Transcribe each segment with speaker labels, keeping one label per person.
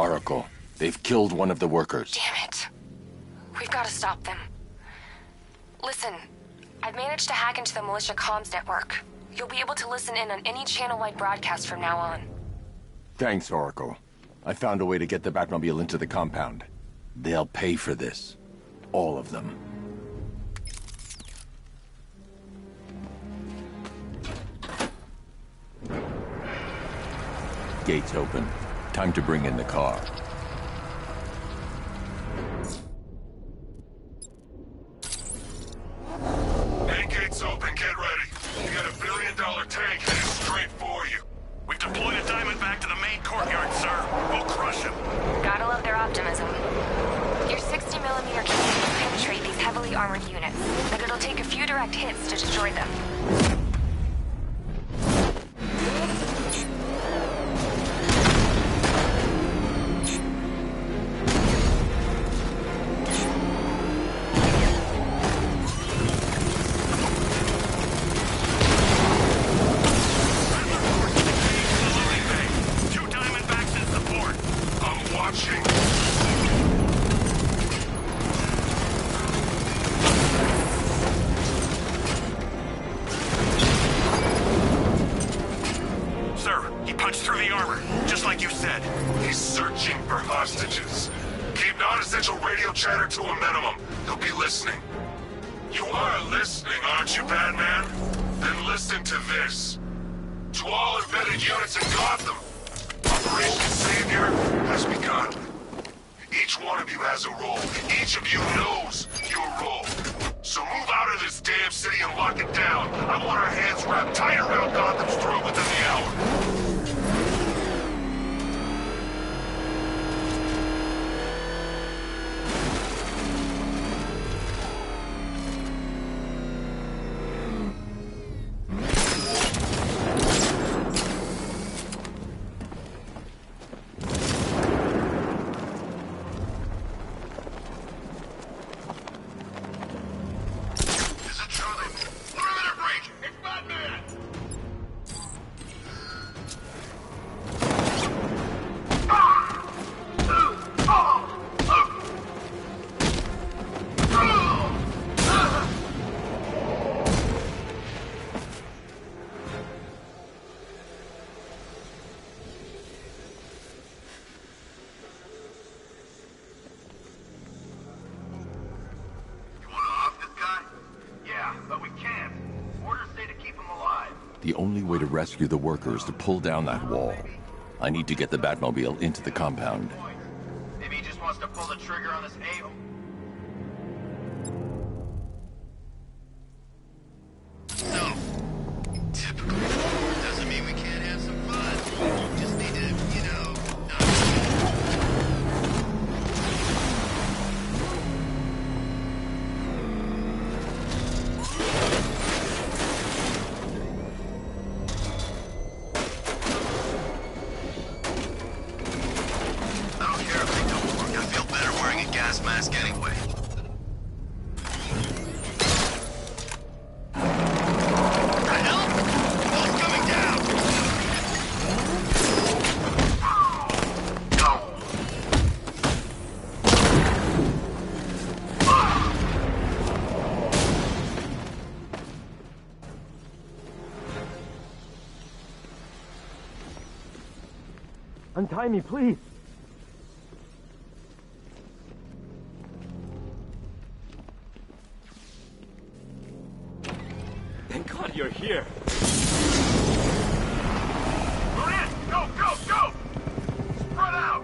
Speaker 1: Oracle, they've killed one of the workers.
Speaker 2: Damn it. We've got to stop them. Listen, I've managed to hack into the militia comms network. You'll be able to listen in on any channel-wide broadcast from now on.
Speaker 1: Thanks, Oracle. I found a way to get the Batmobile into the compound. They'll pay for this. All of them. Gates open. Time to bring in the car.
Speaker 3: Main gate's open, get ready. We got $1 billion tank headed straight for you.
Speaker 4: We've deployed a Diamondback to the main courtyard, sir. We'll crush him.
Speaker 2: Gotta love their optimism. Your 60mm cannon can penetrate these heavily armored units, but it'll take a few direct hits to destroy them.
Speaker 3: Chatter to a minimum. He'll be listening. You are listening, aren't you, Batman? Then listen to this. To all embedded units in Gotham, Operation Savior has begun. Each one of you has a role. Each of you knows your role. So move out of this damn city and lock it down. I want our hands wrapped tight around Gotham's throat within the hour.
Speaker 1: The only way to rescue the workers is to pull down that wall. I need to get the Batmobile into the compound.
Speaker 5: Maybe he just wants to pull the trigger on this a-hole.
Speaker 6: No. Typical. Doesn't mean we can't have some fun. Just need to, you know, mask anyway. The hell? Wall's coming down!
Speaker 7: Untie me, please! Thank God you're here.
Speaker 3: We're in! Go, go, go! Spread out!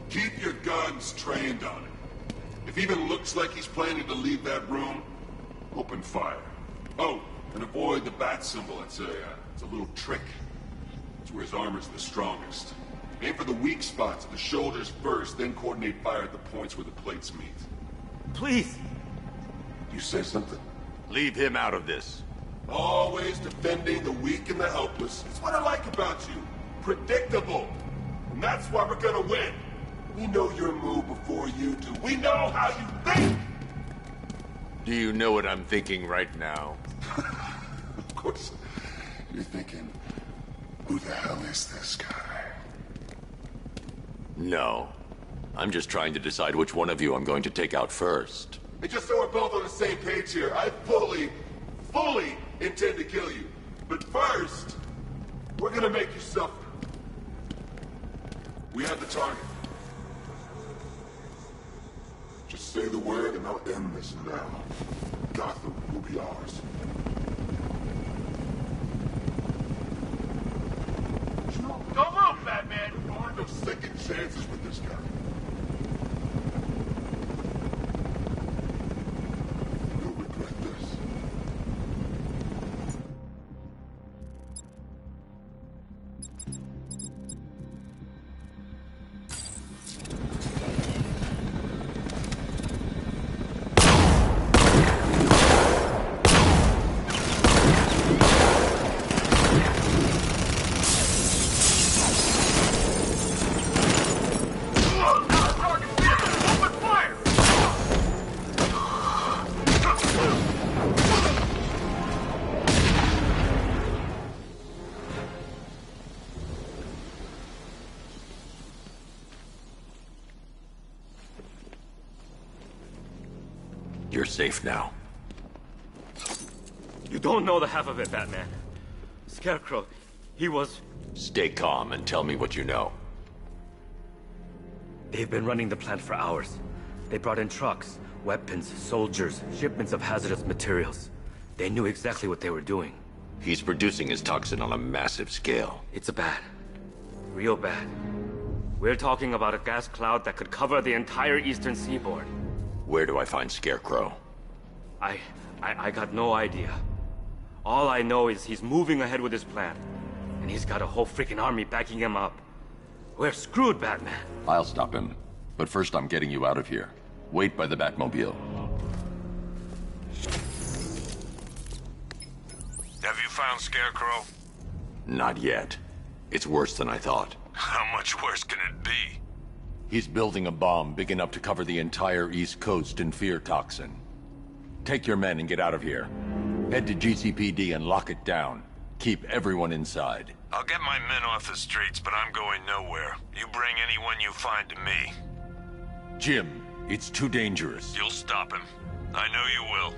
Speaker 3: Keep your guns trained on him. If he even looks like he's planning to leave that room, open fire. Oh, and avoid the bat symbol. It's a little trick. It's where his armor's the strongest. Aim for the weak spots, the shoulders first, then coordinate fire at the points where the plates meet.
Speaker 7: Please!
Speaker 3: You say something?
Speaker 1: Leave him out of this.
Speaker 3: Always defending the weak and the helpless. It's what I like about you. Predictable. And that's why we're gonna win. We know your move before you do. We know how you think!
Speaker 1: Do you know what I'm thinking right now?
Speaker 3: Of course. You're thinking, who the hell is this guy?
Speaker 1: No. I'm just trying to decide which one of you I'm going to take out first.
Speaker 3: And just so we're both on the same page here, I fully intend to kill you. But first, we're gonna make you suffer. We have the target. Just say the word and I'll end this now. Gotham will be ours.
Speaker 5: Don't move, Batman!
Speaker 3: There are no second chances with this guy. You'll regret this.
Speaker 1: You're safe now.
Speaker 7: You don't know the half of it, Batman. Scarecrow, he was...
Speaker 1: Stay calm and tell me what you know.
Speaker 7: They've been running the plant for hours. They brought in trucks, weapons, soldiers, shipments of hazardous materials. They knew exactly what they were doing.
Speaker 1: He's producing his toxin on a massive scale.
Speaker 7: It's bad. Real bad. We're talking about a gas cloud that could cover the entire eastern seaboard.
Speaker 1: Where do I find Scarecrow?
Speaker 7: I got no idea. All I know is he's moving ahead with his plan. And he's got a whole freaking army backing him up. We're screwed, Batman.
Speaker 1: I'll stop him. But first I'm getting you out of here. Wait by the Batmobile.
Speaker 3: Have you found Scarecrow?
Speaker 1: Not yet. It's worse than I thought.
Speaker 3: How much worse can it be?
Speaker 1: He's building a bomb big enough to cover the entire East Coast in fear toxin. Take your men and get out of here. Head to GCPD and lock it down. Keep everyone inside.
Speaker 3: I'll get my men off the streets, but I'm going nowhere. You bring anyone you find to me.
Speaker 1: Jim, it's too dangerous.
Speaker 3: You'll stop him. I know you will.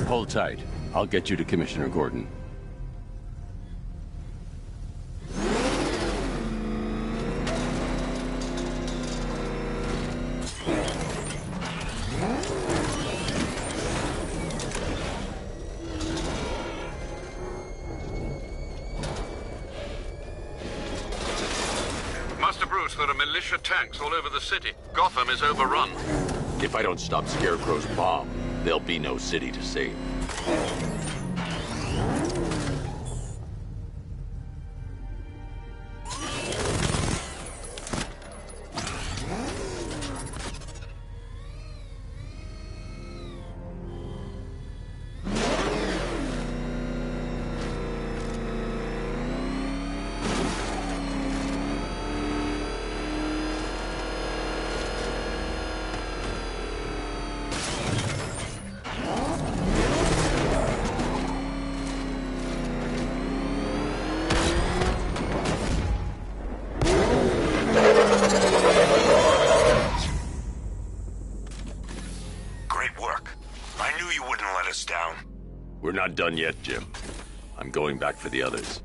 Speaker 1: Hold tight. I'll get you to Commissioner Gordon.
Speaker 8: Master Bruce, there are militia tanks all over the city. Gotham is overrun.
Speaker 1: If I don't stop Scarecrow's bomb, there'll be no city to save. We're not done yet, Jim. I'm going back for the others.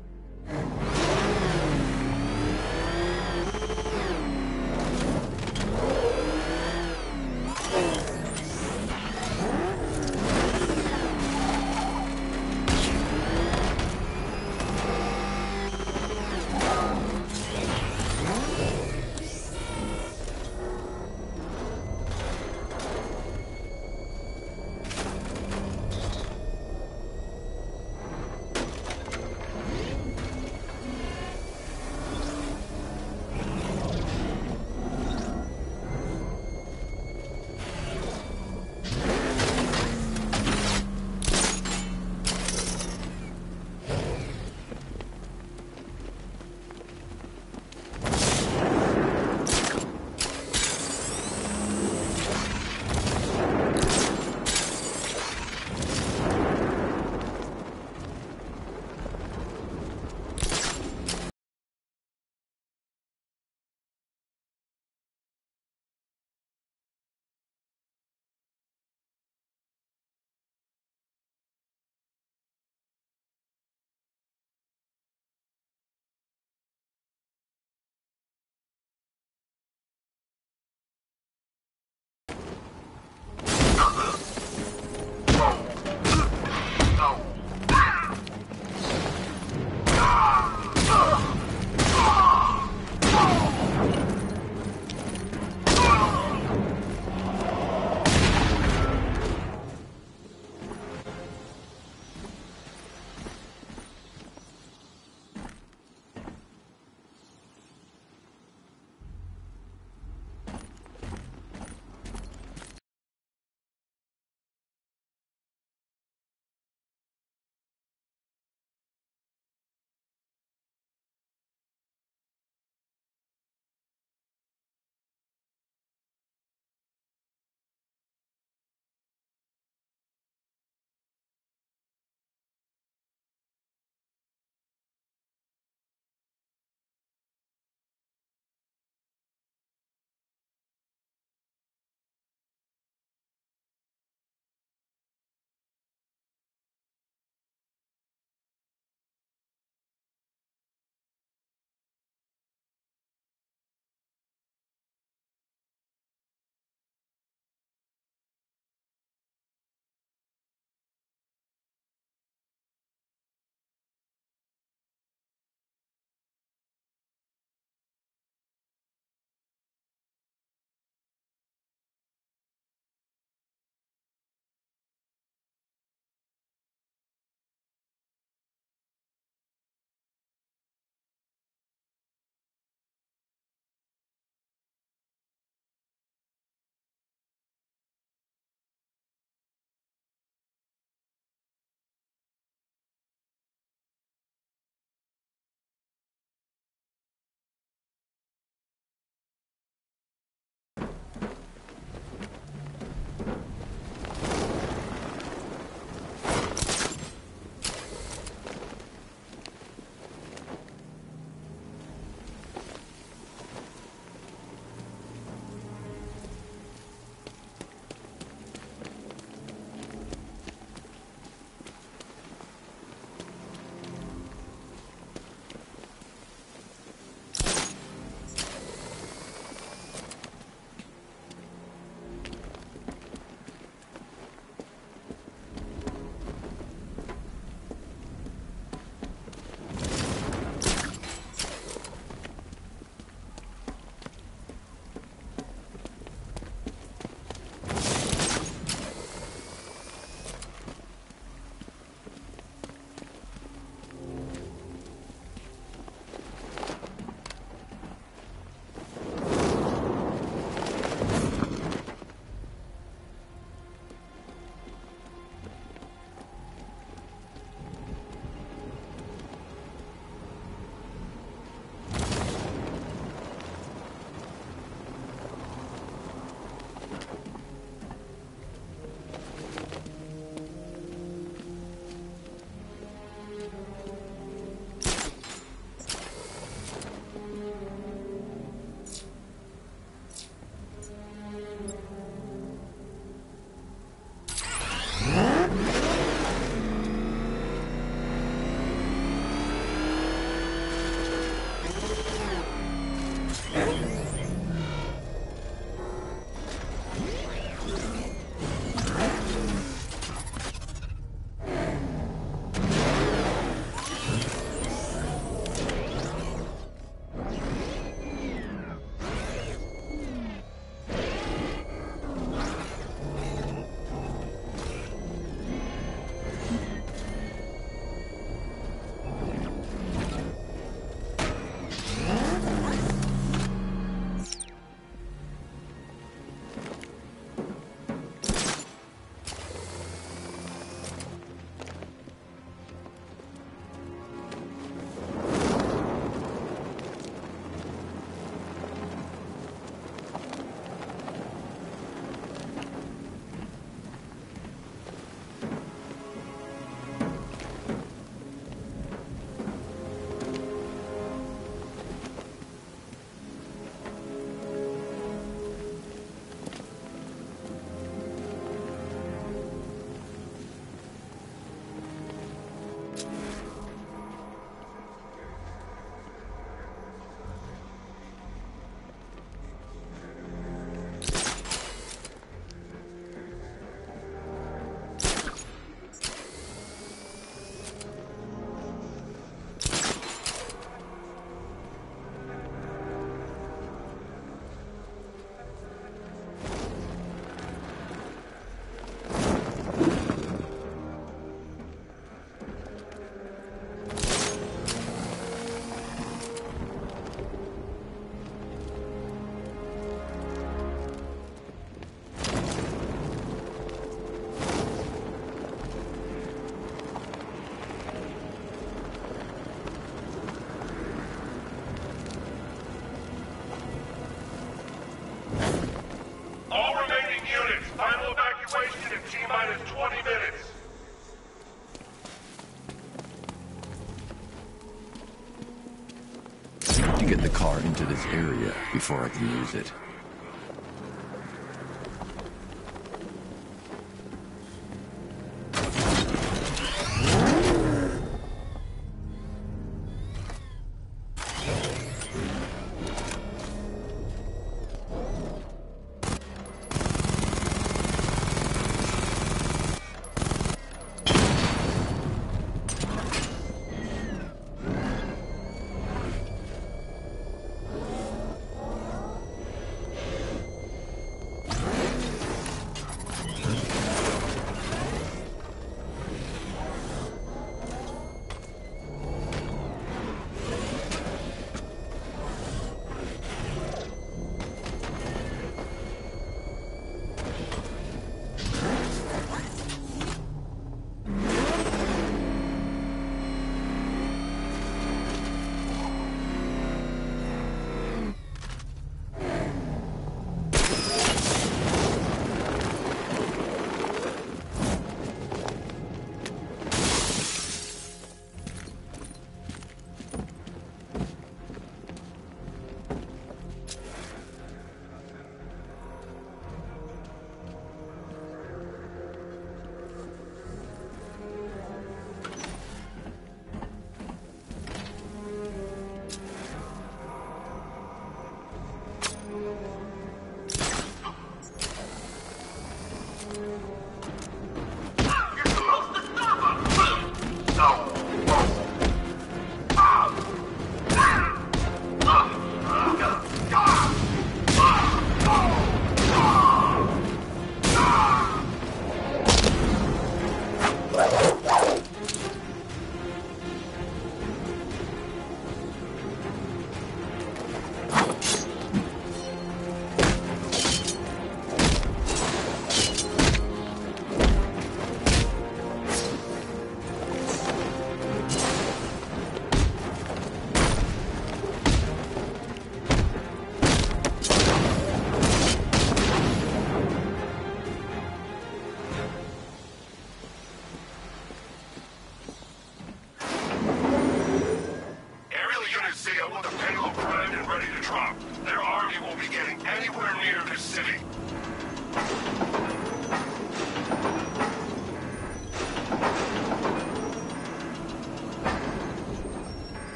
Speaker 1: to get the car into this area before I can use it.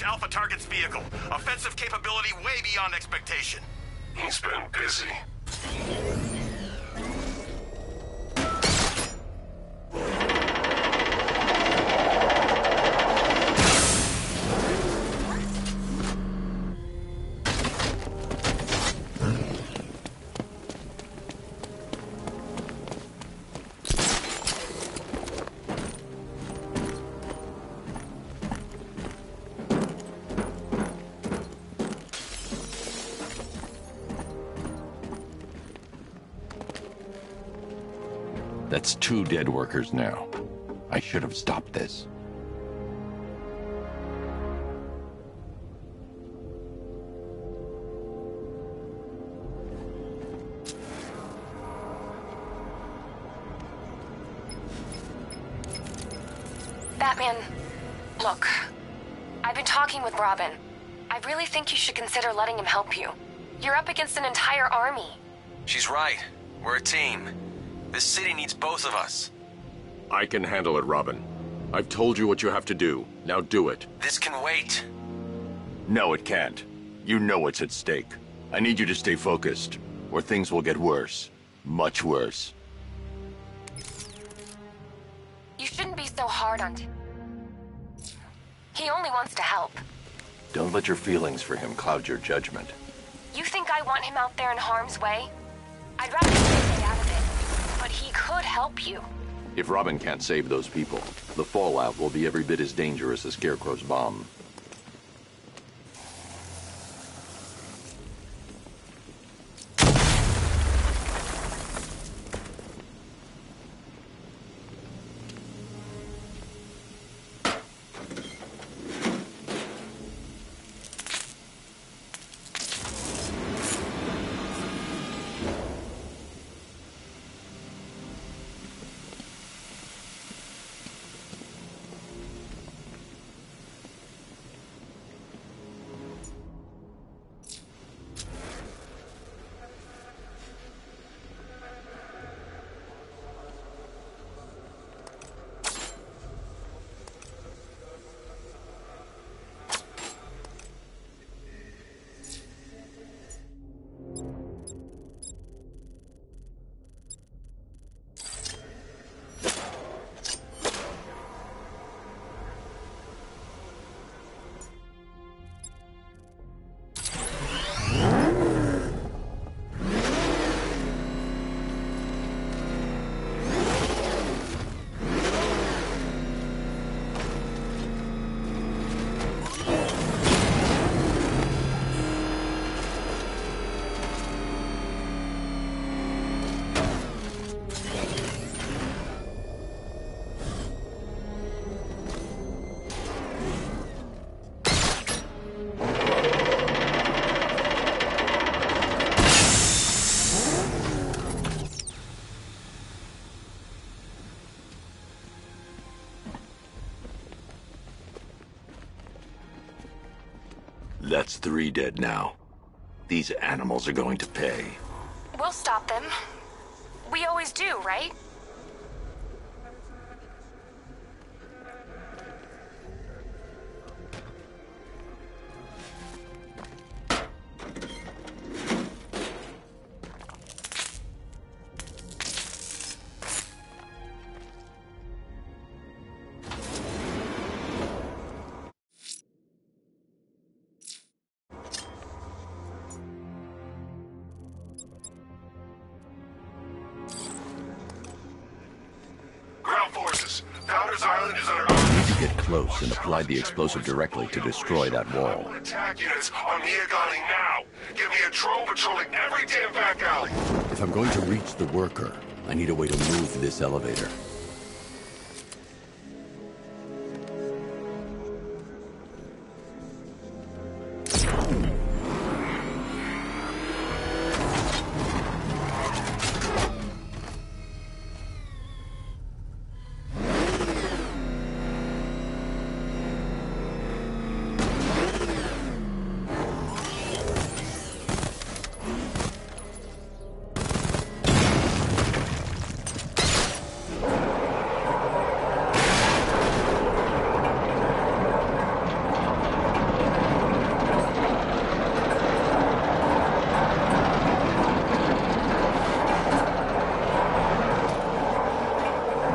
Speaker 4: Alpha target's vehicle. Offensive capability way beyond expectation.
Speaker 3: He's been busy.
Speaker 1: That's 2 dead workers now. I should have stopped this.
Speaker 2: Batman, look. I've been talking with Robin. I really think you should consider letting him help you. You're up against an entire army.
Speaker 9: She's right. We're a team. This city needs both of us.
Speaker 1: I can handle it, Robin. I've told you what you have to do. Now do it.
Speaker 9: This can wait.
Speaker 1: No, it can't. You know what's at stake. I need you to stay focused, or things will get worse. Much worse.
Speaker 2: You shouldn't be so hard on him. He only wants to help.
Speaker 1: Don't let your feelings for him cloud your judgment.
Speaker 2: You think I want him out there in harm's way? I'd rather stay out of it. But he could help you.
Speaker 1: If Robin can't save those people, the fallout will be every bit as dangerous as Scarecrow's bomb. That's 3 dead now. These animals are going to pay.
Speaker 2: We'll stop them. We always do, right?
Speaker 3: Island is under our...
Speaker 1: Need to get close and apply the explosive directly to destroy that wall.
Speaker 3: Attack units on Miagani now. Give me a drone patrolling every damn back alley.
Speaker 1: If I'm going to reach the worker, I need a way to move this elevator.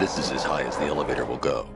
Speaker 1: This is as high as the elevator will go.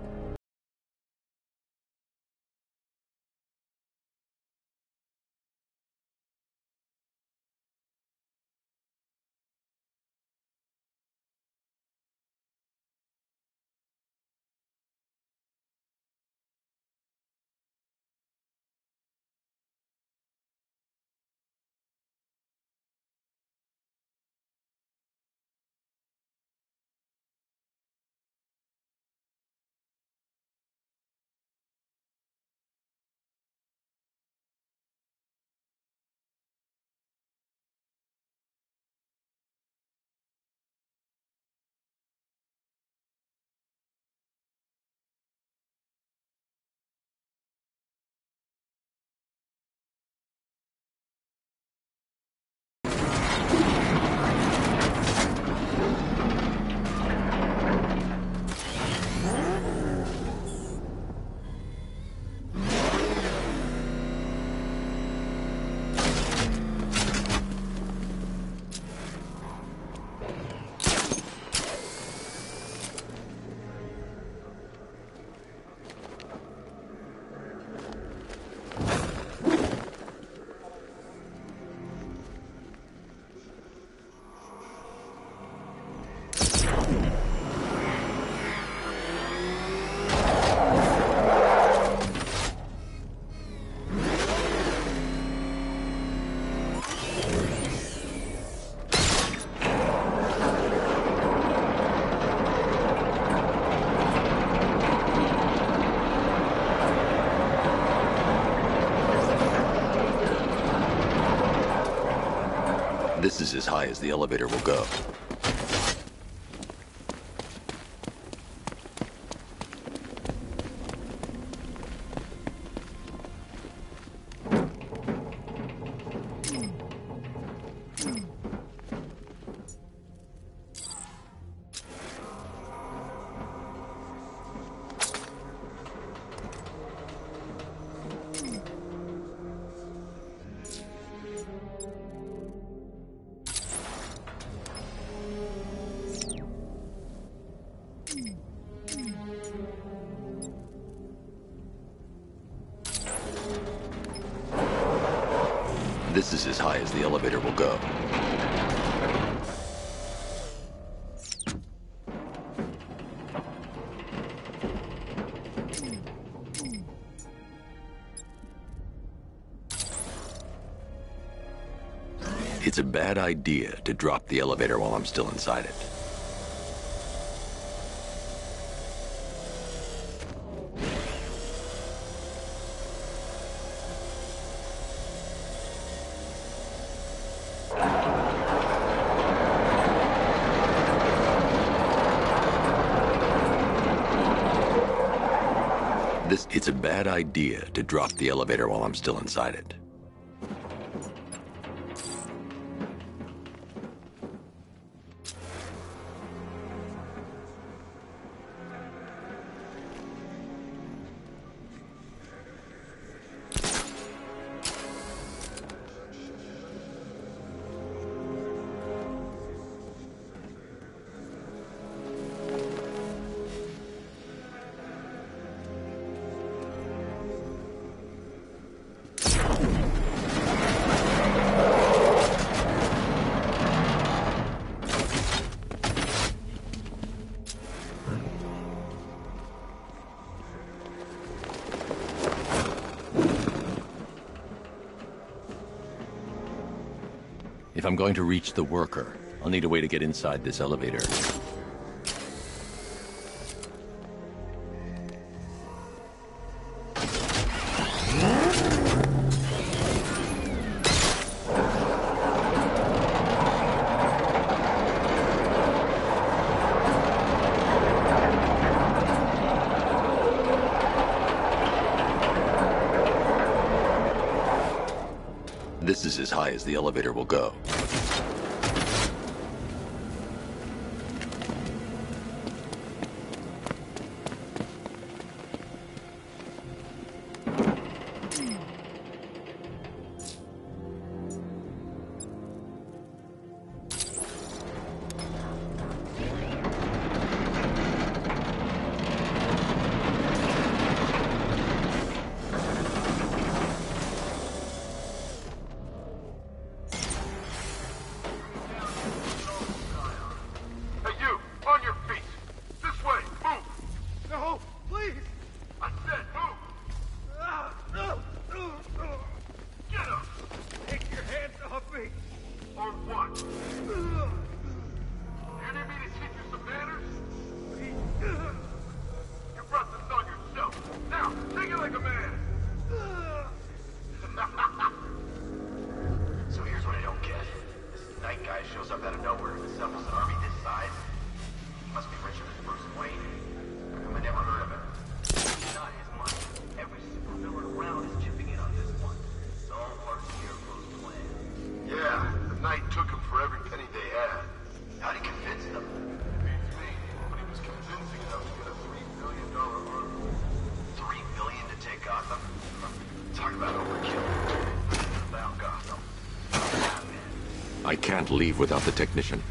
Speaker 1: This is as high as the elevator will go. This is as high as the elevator will go. It's a bad idea to drop the elevator while I'm still inside it. It's a bad idea to drop the elevator while I'm still inside it. If I'm going to reach the worker, I'll need a way to get inside this elevator. This is as high as the elevator will go. I can't leave without the technician.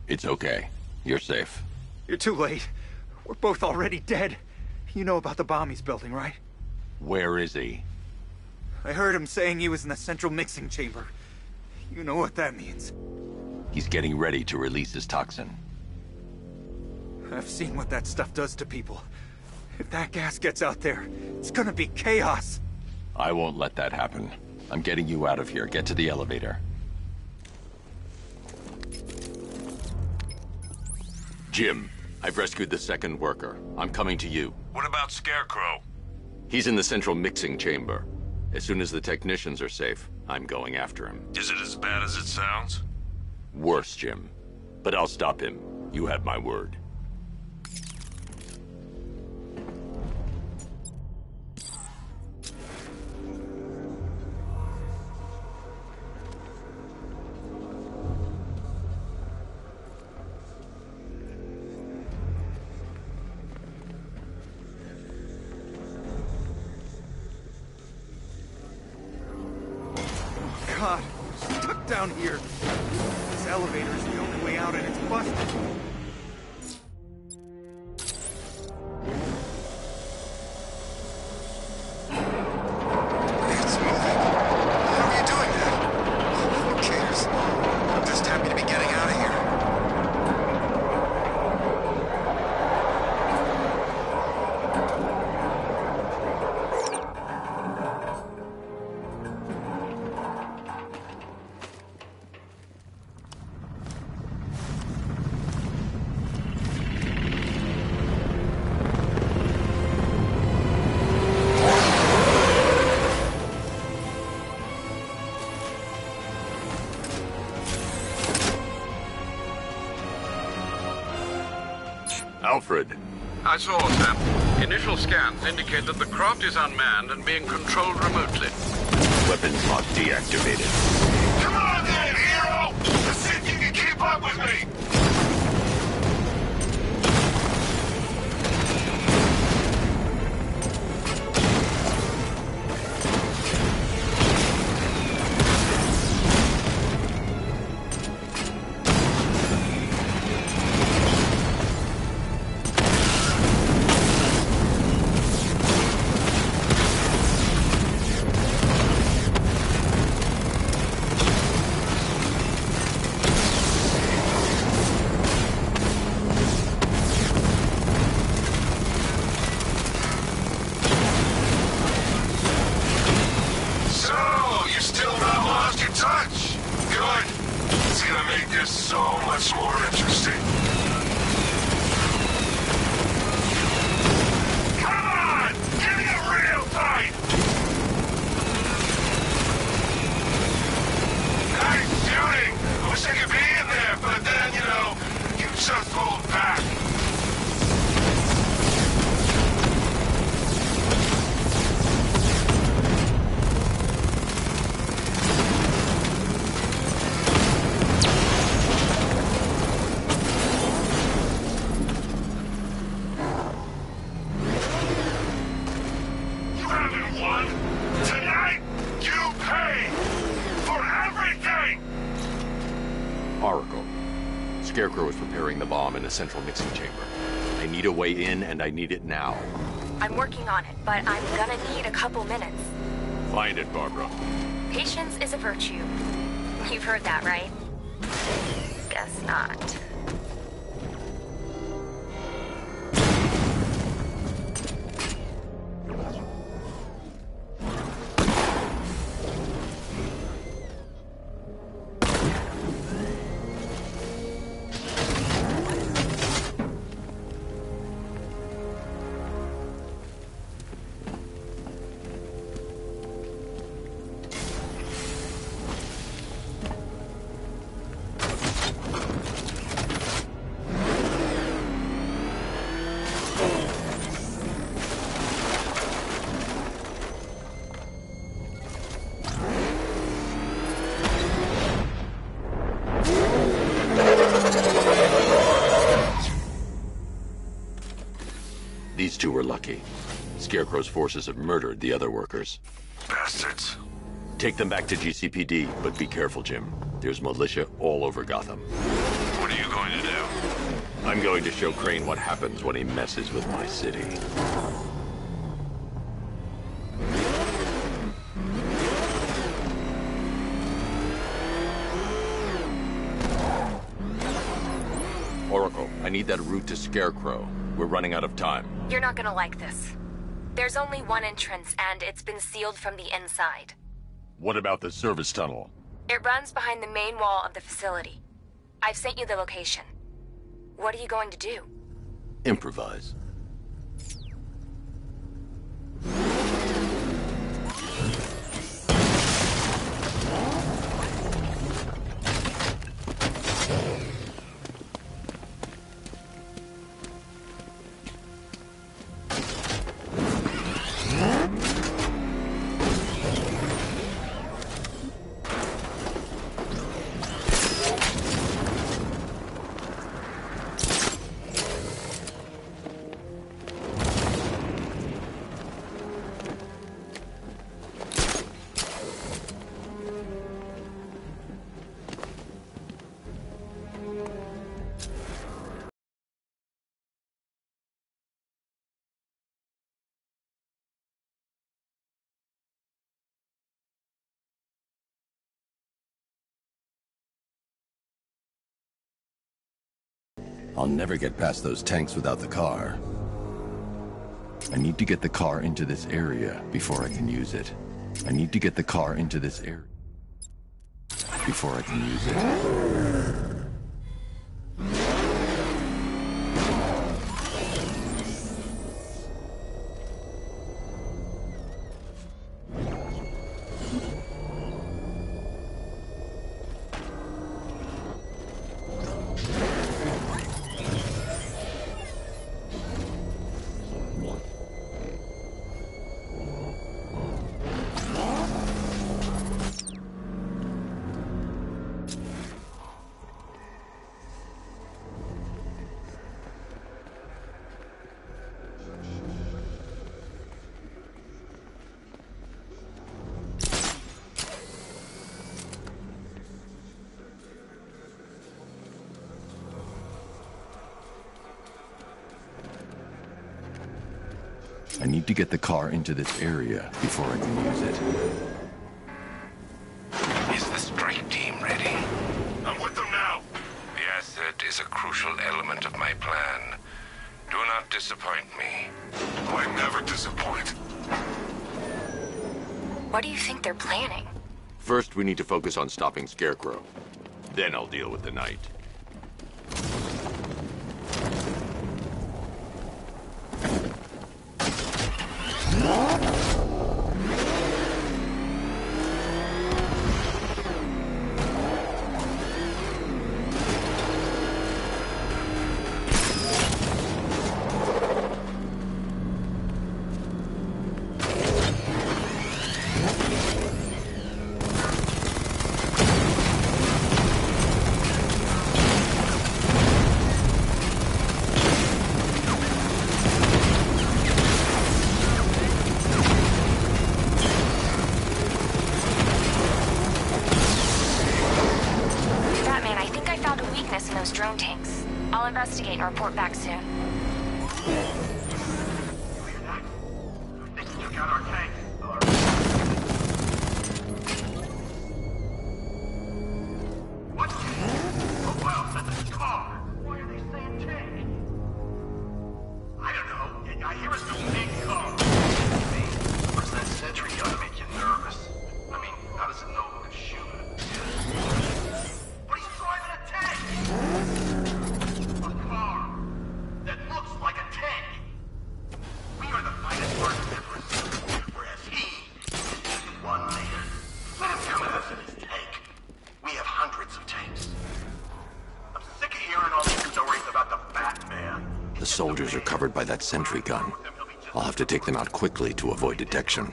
Speaker 1: It's okay. You're safe.
Speaker 10: You're too late. We're both already dead. You know about the bomb he's building, right?
Speaker 1: Where is he?
Speaker 10: I heard him saying he was in the central mixing chamber. You know what that means.
Speaker 1: He's getting ready to release his toxin.
Speaker 10: I've seen what that stuff does to people. If that gas gets out there, it's gonna be chaos.
Speaker 1: I won't let that happen. I'm getting you out of here. Get to the elevator. Jim, I've rescued the second worker. I'm coming to you.
Speaker 8: What about Scarecrow?
Speaker 1: He's in the central mixing chamber. As soon as the technicians are safe, I'm going after him.
Speaker 8: Is it as bad as it sounds?
Speaker 1: Worse, Jim. But I'll stop him. You have my word.
Speaker 10: God, we're stuck down here. This elevator is the only way out and it's busted.
Speaker 6: It's moving. How are you doing that? Who cares? I'm just happy to be getting out of here.
Speaker 1: Alfred.
Speaker 8: I saw, Sam. Initial scans indicate that the craft is unmanned and being controlled remotely.
Speaker 1: Weapons lock deactivated.
Speaker 3: Come on then, hero! Let's see if you can keep up with me! So much more interesting. Come on! Give me a real fight! Nice shooting! I wish I could be in there, but then, you just pulled back.
Speaker 1: Scarecrow is preparing the bomb in the central mixing chamber. I need a way in, and I need it now.
Speaker 2: I'm working on it, but I'm gonna need a couple minutes.
Speaker 1: Find it, Barbara.
Speaker 2: Patience is a virtue. You've heard that, right? Guess not.
Speaker 1: These two were lucky. Scarecrow's forces have murdered the other workers.
Speaker 3: Bastards.
Speaker 1: Take them back to GCPD, but be careful, Jim. There's militia all over Gotham.
Speaker 3: What are you going to
Speaker 1: I'm going to show Crane what happens when he messes with my city. Oracle, I need that route to Scarecrow. We're running out of time.
Speaker 2: You're not gonna like this. There's only one entrance, and it's been sealed from the inside.
Speaker 1: What about the service tunnel?
Speaker 2: It runs behind the main wall of the facility. I've sent you the location. What are you going to do?
Speaker 1: Improvise. I'll never get past those tanks without the car. I need to get the car into this area before I can use it. I need to get the car into this area before I can use it. I need to get the car into this area before I can use it.
Speaker 3: Is the strike team ready? I'm with them now. The asset is a crucial element of my plan. Do not disappoint me. Oh, I never disappoint.
Speaker 2: What do you think they're planning?
Speaker 1: First, we need to focus on stopping Scarecrow. Then I'll deal with the Knight.
Speaker 2: Drone tanks. I'll investigate and report back soon.
Speaker 5: They took out our tanks. What? Oh, well, that's a car. Why are they saying tank? I don't know. I hear it's a big car. Hey, where's that sentry gun make you nervous? I mean, how does it know who to shoot? But he's driving a tank! A car that looks like a tank! We are the finest birds of Everest, whereas he is just one man. Let him come at us in his tank. We have hundreds of tanks. I'm sick of hearing all these stories about the Batman.
Speaker 1: The soldiers are covered by that sentry gun. I'll have to take them out quickly to avoid detection.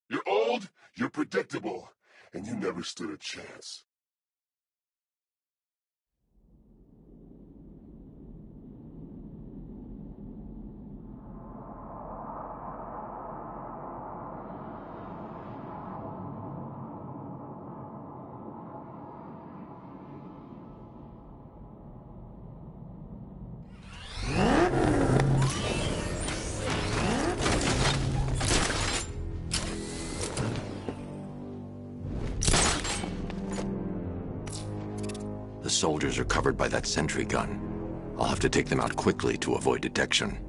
Speaker 3: You're old, you're predictable, and you never stood a chance.
Speaker 1: The soldiers are covered by that sentry gun. I'll have to take them out quickly to avoid detection.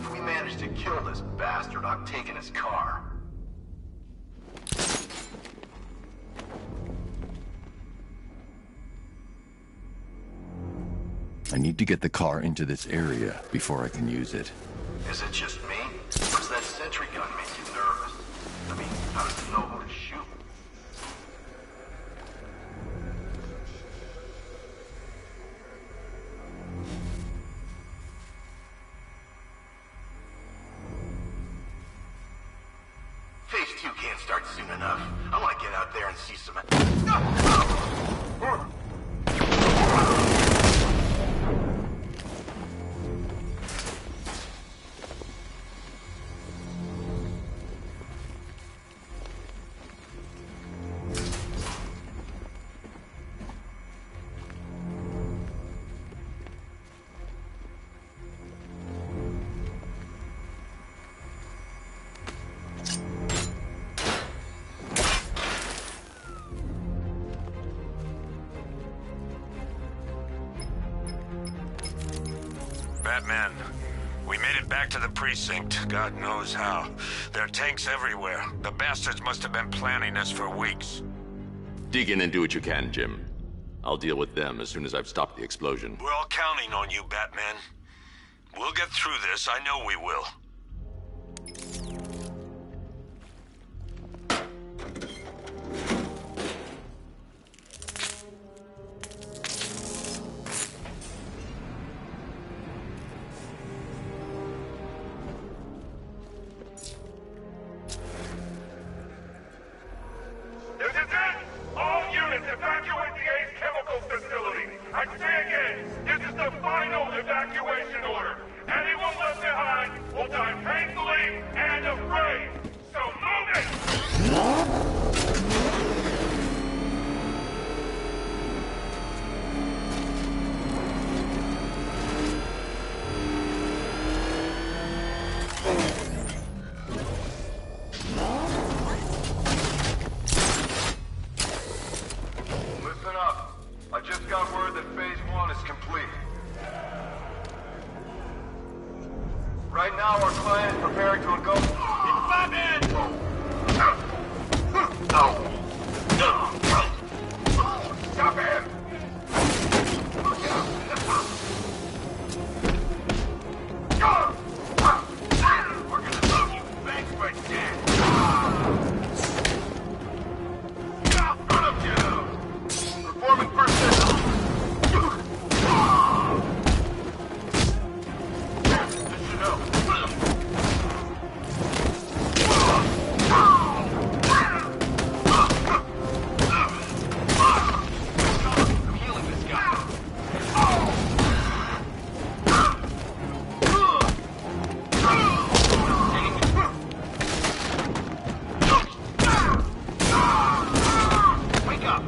Speaker 5: If we manage to kill this bastard, I'm taking his car.
Speaker 1: I need to get the car into this area before I can use it.
Speaker 5: Is it just me? Or does that sentry gun make you nervous? I mean, how does it know who to shoot? Phase 2 can't start soon enough. I want to get out there and see some...
Speaker 3: Batman, we made it back to the precinct, God knows how. There are tanks everywhere. The bastards must have been planning this for weeks.
Speaker 1: Dig in and do what you can, Jim. I'll deal with them as soon as I've stopped the explosion.
Speaker 3: We're all counting on you, Batman. We'll get through this, I know we will.
Speaker 11: This is it! All units evacuate the Ace Chemicals facility! I say again, this is the final evacuation order! Anyone left behind will die painfully and afraid! So move it!
Speaker 5: Listen up. I just got word that Phase 1 is complete. Right now, our client is preparing to engulf... It's Batman! Stop him! We're gonna love you. Thanks for that. Run him down! Performing first system. This should help. I'm healing this guy. Wake up!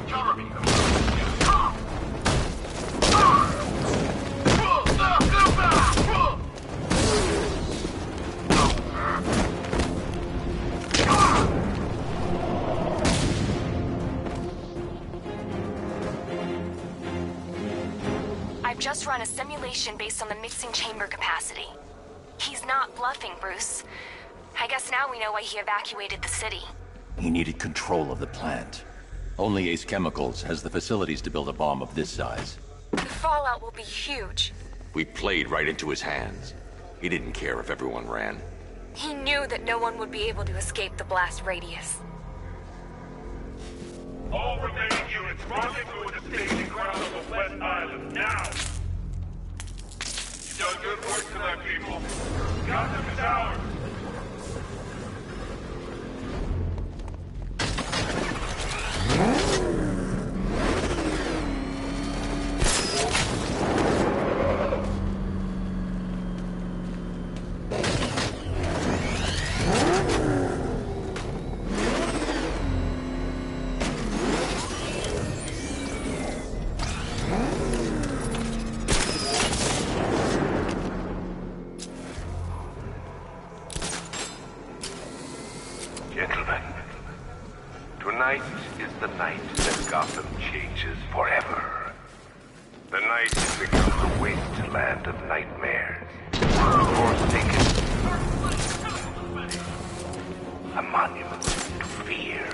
Speaker 5: Cover me.
Speaker 2: I've just run a simulation based on the mixing chamber capacity. He's not bluffing, Bruce. I guess now we know why he evacuated the city.
Speaker 1: He needed control of the plant. Only Ace Chemicals has the facilities to build a bomb of this size.
Speaker 2: The fallout will be huge.
Speaker 1: We played right into his hands. He didn't care if everyone ran.
Speaker 2: He knew that no one would be able to escape the blast radius.
Speaker 11: All remaining units, rendezvous at the staging ground on the West Island, now! You've done good work tonight, people. Gotham is ours!
Speaker 12: Gentlemen, tonight is the night that Gotham changes forever. The night it becomes a wasteland of nightmares. Forsaken. A monument to fear.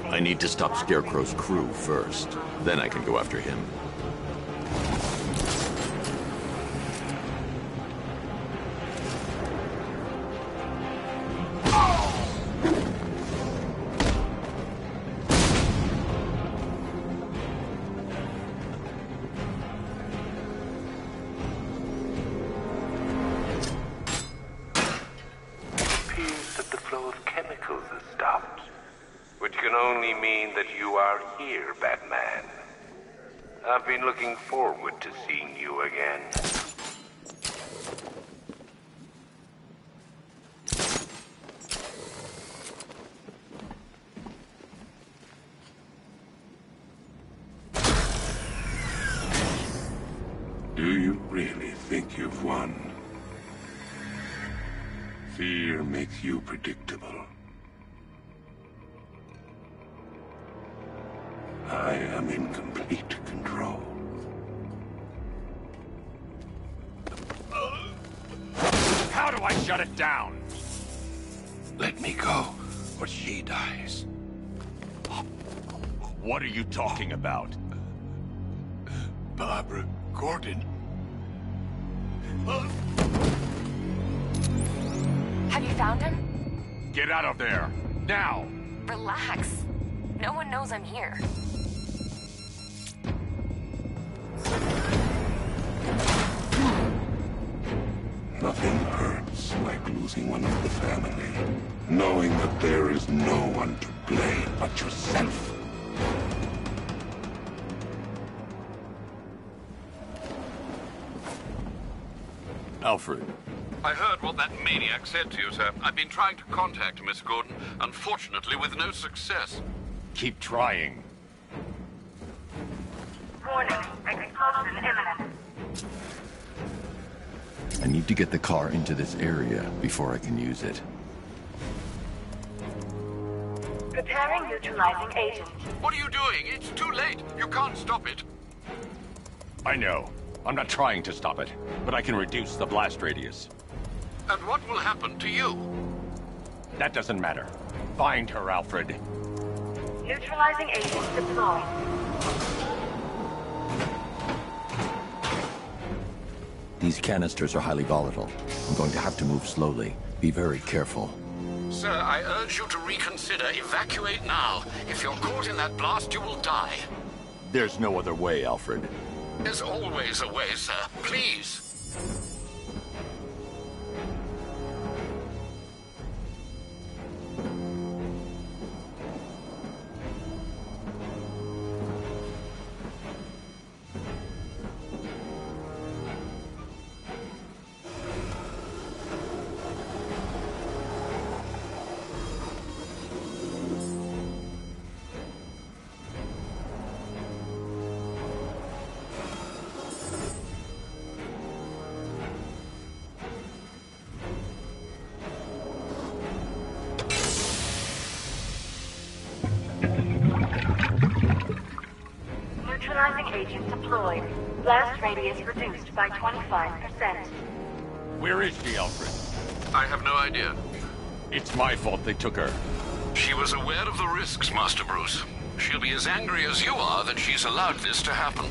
Speaker 1: I need to stop Scarecrow's crew first. Then I can go after him.
Speaker 12: I've been looking forward to seeing you again.
Speaker 3: Do you really think you've won? Fear makes you predictable. I am in complete control.
Speaker 1: How do I shut it down?
Speaker 3: Let me go, or she dies.
Speaker 1: What are you talking about?
Speaker 3: Barbara Gordon.
Speaker 2: Have you found him?
Speaker 1: Get out of there, now!
Speaker 2: Relax. No one knows I'm here.
Speaker 3: Nothing hurts like losing one of the family. Knowing that there is no one to blame but yourself.
Speaker 1: Alfred.
Speaker 8: I heard what that maniac said to you, sir. I've been trying to contact Miss Gordon, unfortunately with no success.
Speaker 1: Keep trying.
Speaker 5: Warning, explosion imminent.
Speaker 1: I need to get the car into this area before I can use it.
Speaker 13: Preparing neutralizing agent.
Speaker 8: What are you doing? It's too late. You can't stop it.
Speaker 1: I know. I'm not trying to stop it, but I can reduce the blast radius.
Speaker 8: And what will happen to you?
Speaker 1: That doesn't matter. Find her, Alfred.
Speaker 13: Neutralizing agent deployed.
Speaker 1: These canisters are highly volatile. I'm going to have to move slowly. Be very careful.
Speaker 8: Sir, I urge you to reconsider. Evacuate now. If you're caught in that blast, you will die.
Speaker 1: There's no other way, Alfred.
Speaker 8: There's always a way, sir. Please.
Speaker 13: Neutralizing agent deployed. Blast radius reduced by 25%.
Speaker 1: Where is she, Alfred?
Speaker 8: I have no idea.
Speaker 1: It's my fault they took her.
Speaker 8: She was aware of the risks, Master Bruce. She'll be as angry as you are that she's allowed this to happen.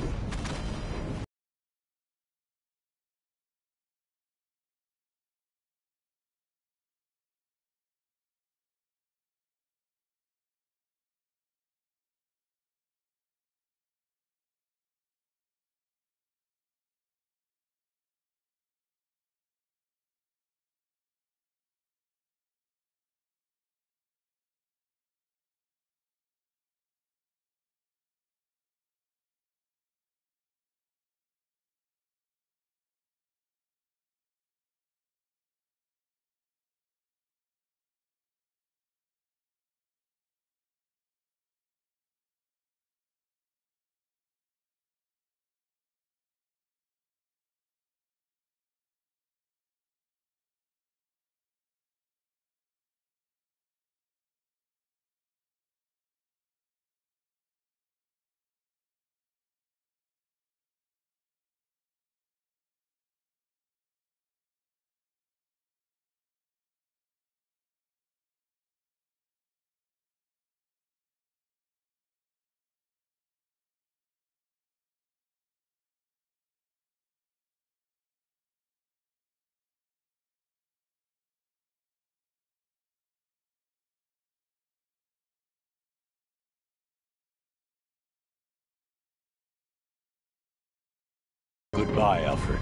Speaker 1: Goodbye, Alfred.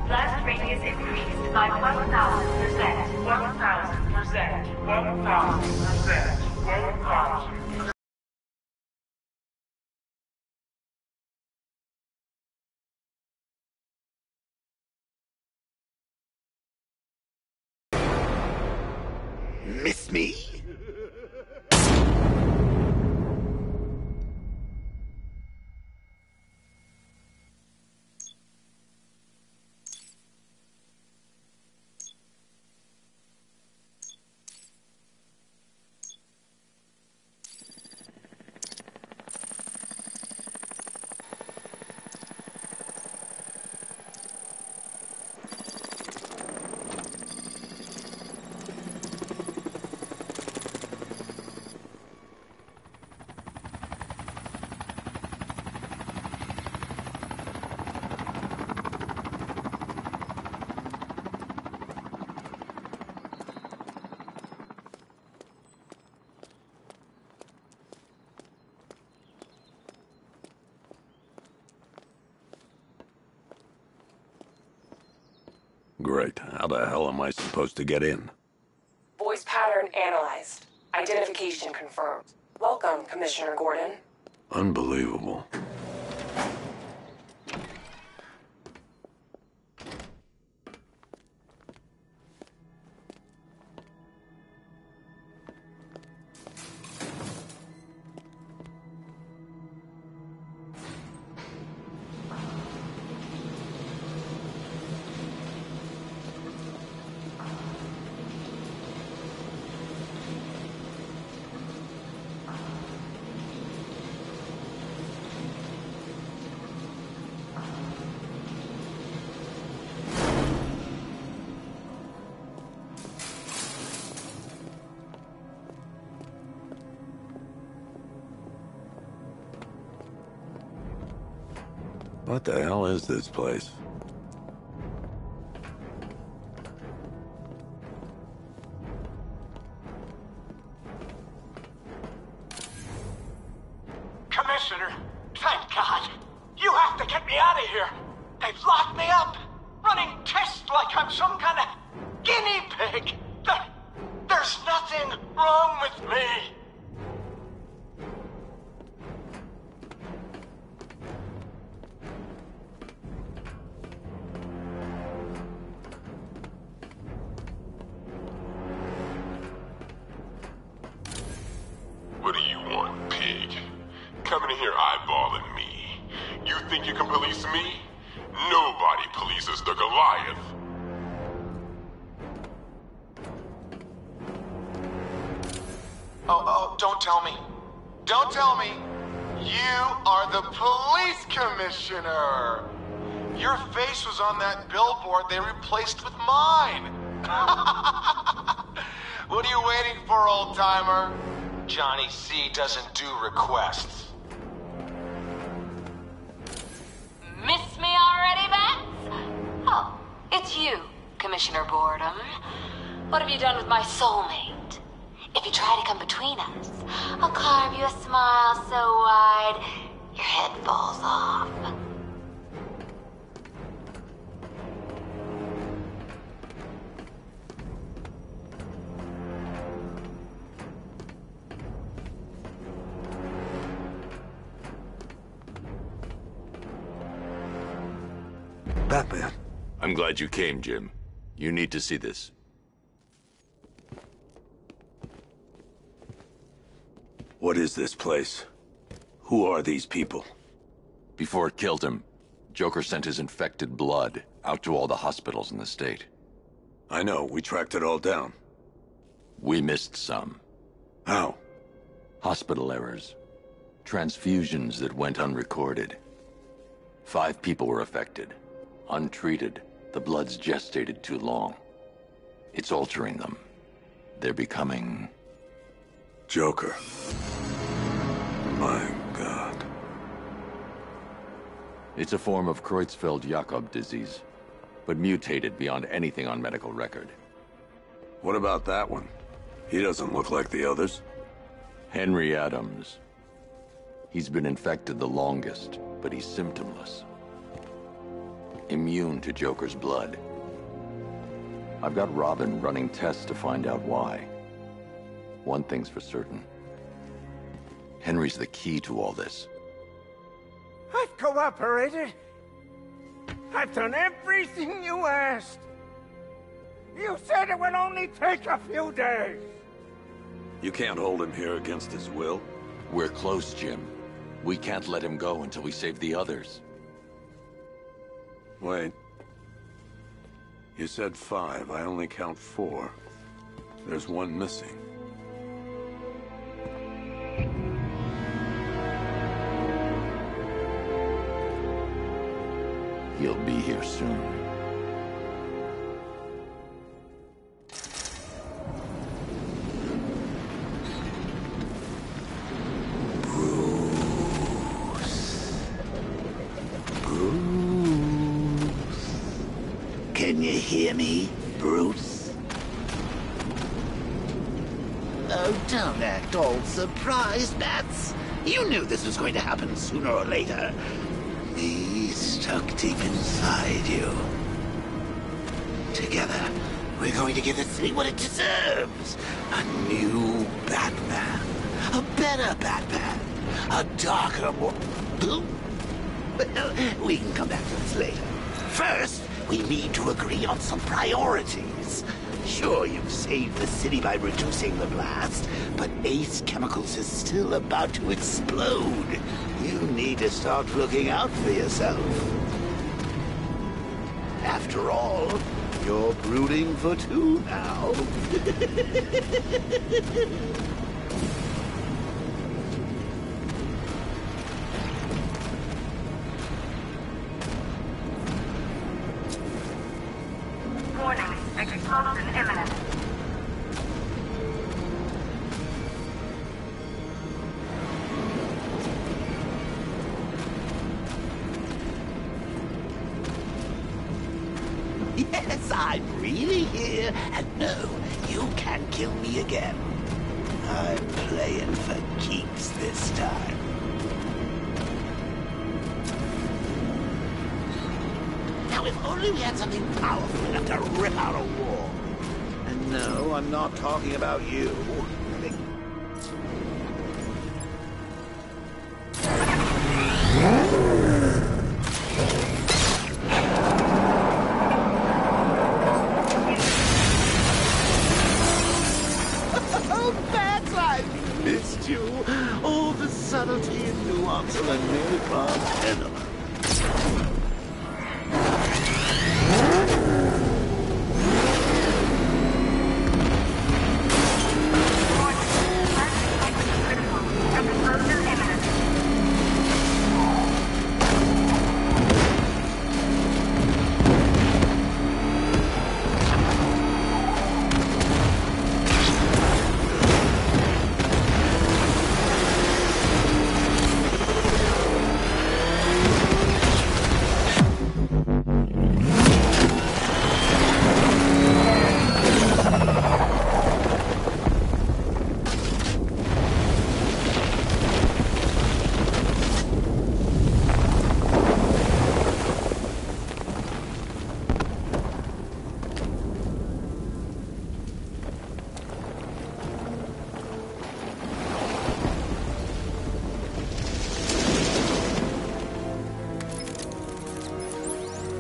Speaker 13: Blast radius increased by 1,000%.
Speaker 11: 1,000%. 1,000%. 1,000%.
Speaker 10: Miss me?
Speaker 14: Great. How the hell am I supposed to get in?
Speaker 2: Voice pattern analyzed. Identification confirmed. Welcome, Commissioner Gordon.
Speaker 14: Unbelievable. What the hell is this place?
Speaker 5: Commissioner, thank God. You have to get me out of here. They've locked me up, running tests like I'm some kind of guinea pig. There's nothing wrong with me.
Speaker 3: What do you want, pig? Coming in here eyeballing me. You think you can police me? Nobody polices the Goliath.
Speaker 5: Oh, don't tell me. Don't tell me. You are the police commissioner. Your face was on that billboard they replaced with mine. What are you waiting for, old-timer? Johnny C doesn't do requests.
Speaker 15: Miss me already, Bats? Oh, it's you, Commissioner Boredom. What have you done with my soulmate? If you try to come between us, I'll carve you a smile so wide, your head falls off.
Speaker 14: Batman.
Speaker 1: I'm glad you came, Jim. You need to see this.
Speaker 14: What is this place? Who are these people?
Speaker 1: Before it killed him, Joker sent his infected blood out to all the hospitals in the state.
Speaker 14: I know, we tracked it all down.
Speaker 1: We missed some.
Speaker 14: How?
Speaker 1: Hospital errors. Transfusions that went unrecorded. 5 people were affected. Untreated, the blood's gestated too long. It's altering them. They're becoming...
Speaker 14: Joker. My God.
Speaker 1: It's a form of Creutzfeldt-Jakob disease, but mutated beyond anything on medical record.
Speaker 14: What about that one? He doesn't look like the others.
Speaker 1: Henry Adams. He's been infected the longest, but he's symptomless. Immune to Joker's blood. I've got Robin running tests to find out why. One thing's for certain. Henry's the key to all this.
Speaker 16: I've cooperated. I've done everything you asked. You said it would only take a few days.
Speaker 14: You can't hold him here against his will.
Speaker 1: We're close, Jim. We can't let him go until we save the others.
Speaker 14: Wait. You said 5. I only count 4. There's one missing.
Speaker 1: He'll be here soon.
Speaker 17: Can you hear me, Bruce? Oh, don't act all surprised, Bats. You knew this was going to happen sooner or later. Me stuck deep inside you. Together, we're going to give the city what it deserves. A new Batman. A better Batman. A darker, more... Well, we can come back to this later. First, we need to agree on some priorities. Sure, you've saved the city by reducing the blast, but Ace Chemicals is still about to explode. You need to start looking out for yourself. After all, you're brooding for two now.
Speaker 13: Warning, explosion imminent.
Speaker 17: Yes, I'm really here, and no, you can't kill me again. I'm playing for keeps this time. Now, if only we had something powerful enough to rip out a wall. And no, I'm not talking about you. Oh, Bats, I missed you. All the subtlety and nuance of a napalm pendulum.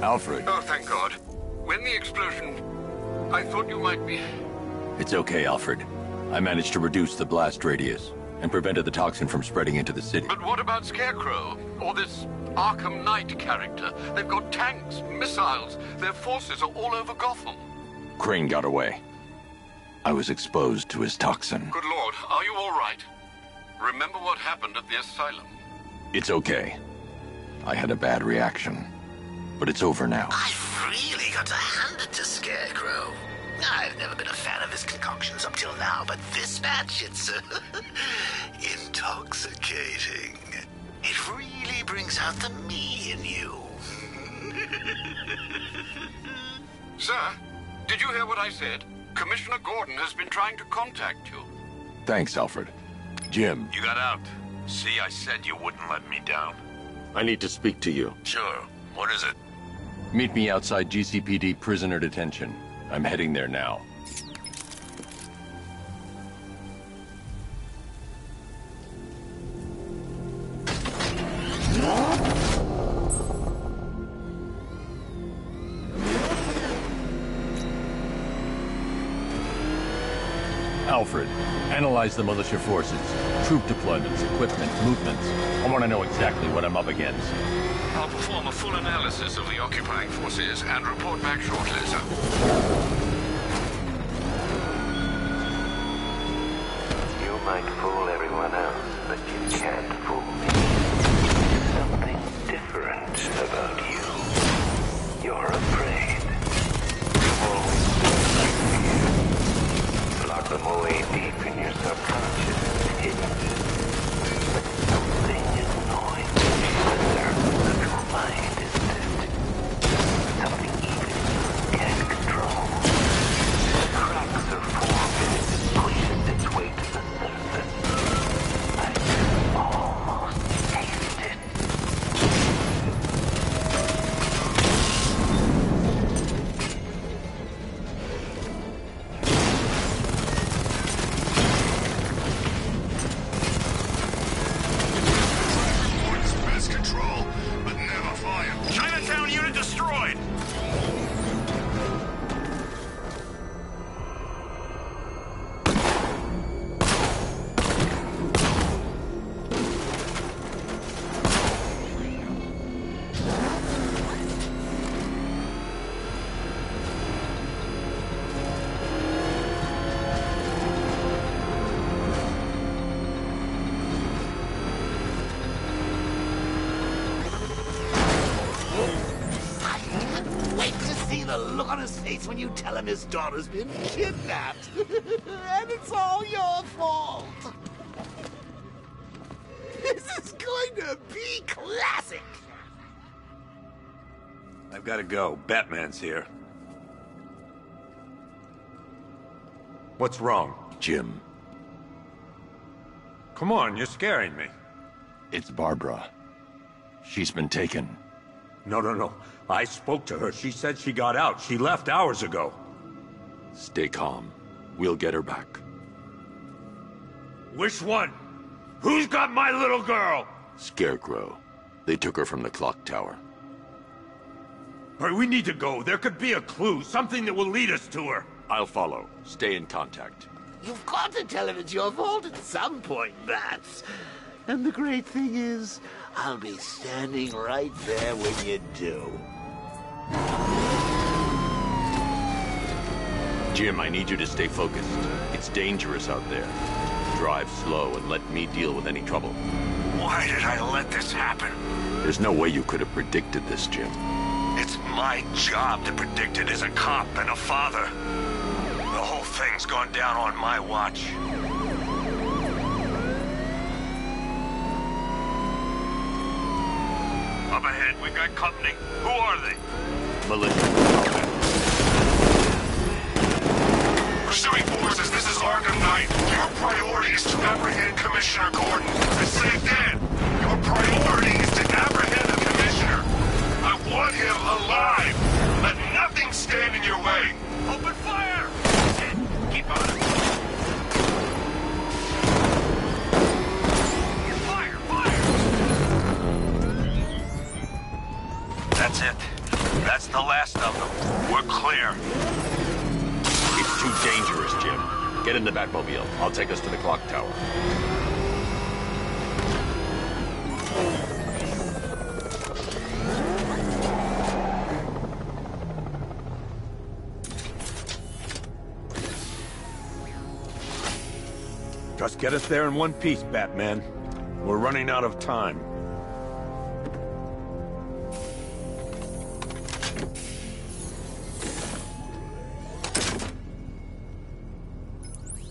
Speaker 1: Alfred.
Speaker 8: Oh, thank God. When the explosion... I thought you might be...
Speaker 1: It's okay, Alfred. I managed to reduce the blast radius and prevented the toxin from spreading into the city.
Speaker 8: But what about Scarecrow? Or this Arkham Knight character? They've got tanks, missiles. Their forces are all over Gotham.
Speaker 1: Crane got away. I was exposed to his toxin.
Speaker 8: Good Lord, are you all right? Remember what happened at the asylum?
Speaker 1: It's okay. I had a bad reaction. But it's over now.
Speaker 17: I've really got to hand it to Scarecrow. I've never been a fan of his concoctions up till now, but this batch, it's intoxicating. It really brings out the me in you.
Speaker 8: Sir, did you hear what I said? Commissioner Gordon has been trying to contact you.
Speaker 1: Thanks, Alfred. Jim.
Speaker 3: You got out. See, I said you wouldn't let me down.
Speaker 1: I need to speak to you.
Speaker 3: Sure. What is it?
Speaker 1: Meet me outside GCPD prisoner detention. I'm heading there now. Alfred, analyze the militia forces, troop deployments, equipment, movements. I want to know exactly what I'm up against.
Speaker 8: I'll perform a full analysis of the occupying forces and report back shortly, sir.
Speaker 12: You might fool everyone else, but you can't fool me. Something different about you. You're afraid. You've always been fear. Lock them away deep in your subconscious and hidden. But something is gnawing at the surface of your mind, isn't it? Something even you can't control.
Speaker 17: face when you tell him his daughter's been kidnapped. And it's all your fault. This is going to be classic.
Speaker 14: I've got to go. Batman's here. What's wrong?
Speaker 1: Jim.
Speaker 14: Come on, you're scaring me.
Speaker 1: It's Barbara. She's been taken.
Speaker 14: No. I spoke to her. She said she got out. She left hours ago.
Speaker 1: Stay calm. We'll get her back.
Speaker 14: Which one? Who's got my little girl?
Speaker 1: Scarecrow. They took her from the clock tower.
Speaker 14: All right, we need to go. There could be a clue, something that will lead us to her.
Speaker 1: I'll follow. Stay in contact.
Speaker 17: You've got to tell him it's your fault at some point, Bats. And the great thing is, I'll be standing right there when you do.
Speaker 1: Jim, I need you to stay focused. It's dangerous out there. Drive slow and let me deal with any trouble.
Speaker 3: Why did I let this happen?
Speaker 1: There's no way you could have predicted this, Jim.
Speaker 3: It's my job to predict it as a cop and a father. The whole thing's gone down on my watch.
Speaker 11: Up ahead, we've got company. Who are they?
Speaker 1: Militia.
Speaker 3: Pursuing forces, this is Arkham Knight. Your priority is to apprehend Commissioner Gordon. I say again, your priority is to apprehend the Commissioner. I want him alive. Let nothing stand in your way. Open fire! Keep on it. Fire! That's it. That's the last of them. We're clear.
Speaker 1: It's too dangerous, Jim. Get in the Batmobile. I'll take us to the clock tower.
Speaker 14: Just get us there in one piece, Batman. We're running out of time.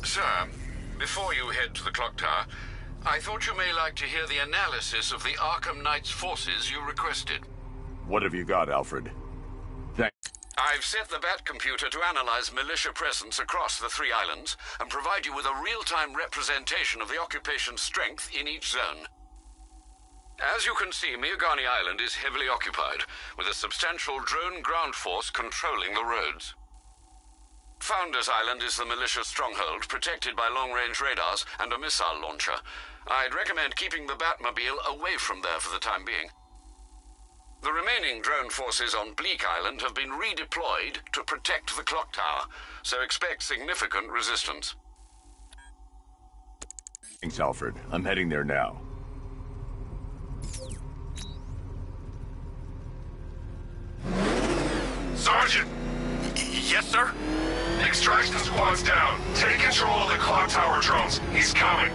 Speaker 8: Sir, before you head to the clock tower, I thought you may like to hear the analysis of the Arkham Knight's forces you requested.
Speaker 1: What have you got, Alfred? Thanks.
Speaker 8: I've set the Bat computer to analyze militia presence across the 3 islands and provide you with a real-time representation of the occupation's strength in each zone. As you can see, Miagani Island is heavily occupied, with a substantial drone ground force controlling the roads. Founders Island is the militia stronghold, protected by long-range radars and a missile launcher. I'd recommend keeping the Batmobile away from there for the time being. The remaining drone forces on Bleak Island have been redeployed to protect the clock tower, so expect significant resistance.
Speaker 1: Thanks, Alfred. I'm heading there now.
Speaker 3: Sergeant!
Speaker 11: Yes, sir?
Speaker 3: Extraction squad's down. Take control of the clock tower drones. He's coming.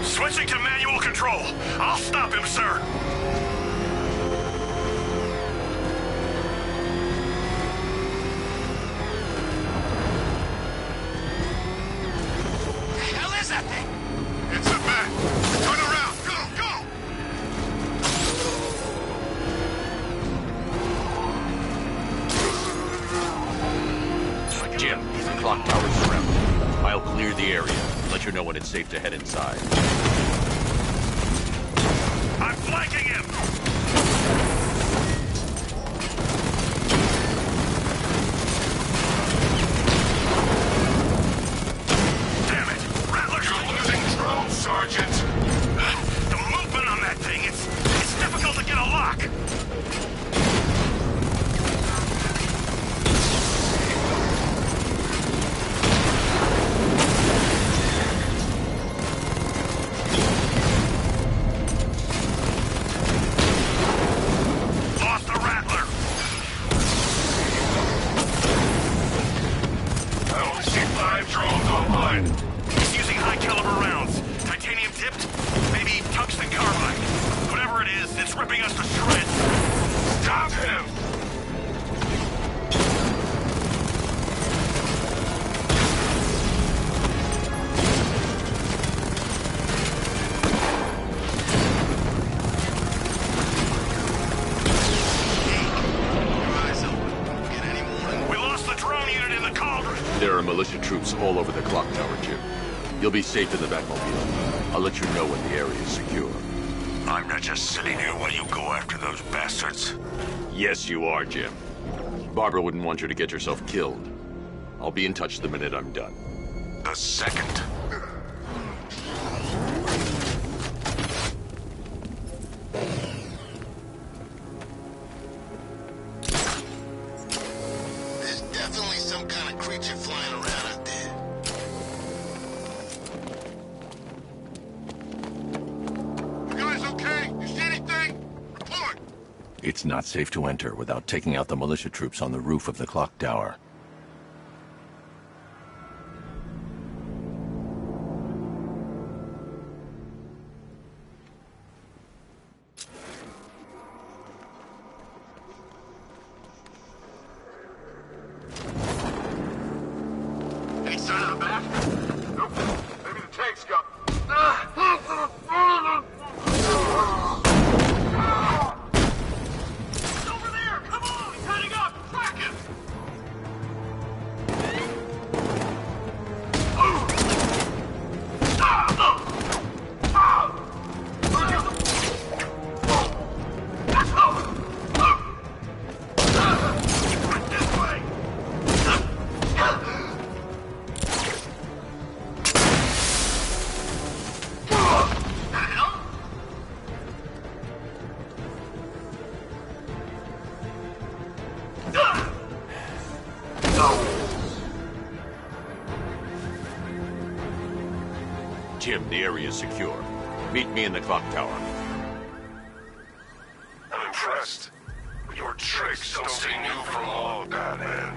Speaker 11: Switching to manual control. I'll stop him, sir.
Speaker 3: It's a bat! Turn around! Go! Go!
Speaker 1: Jim, the clock tower's surrounded. I'll clear the area. Let you know when it's safe to head inside.
Speaker 11: I'm flanking him!
Speaker 3: Sergeant!
Speaker 11: The movement on that thing, it's difficult to get a lock! Lost the Rattler!
Speaker 3: I only see 5 drones online.
Speaker 11: He's using high-caliber rounds. Titanium tipped? Maybe tungsten carbide. Whatever it is, it's ripping us to shreds.
Speaker 3: Stop him!
Speaker 11: progress.
Speaker 1: There are militia troops all over the clock tower, Jim. You'll be safe in the Batmobile. I'll let you know when the area is secure.
Speaker 3: I'm not just sitting here while you go after those bastards.
Speaker 1: Yes, you are, Jim. Barbara wouldn't want you to get yourself killed. I'll be in touch the minute I'm done.
Speaker 3: The second.
Speaker 6: There's definitely some kind of creature flying around out there.
Speaker 3: You guys okay? You see anything? Report!
Speaker 1: It's not safe to enter without taking out the militia troops on the roof of the clock tower.
Speaker 3: Any sign of the bat? Nope. Maybe the tank's got...
Speaker 11: It's over there! Come on! He's heading up! Track him! This way!
Speaker 1: Jim, the area is secure. Meet me in the clock tower.
Speaker 3: I'm impressed. Your tricks don't stay new for long, Batman.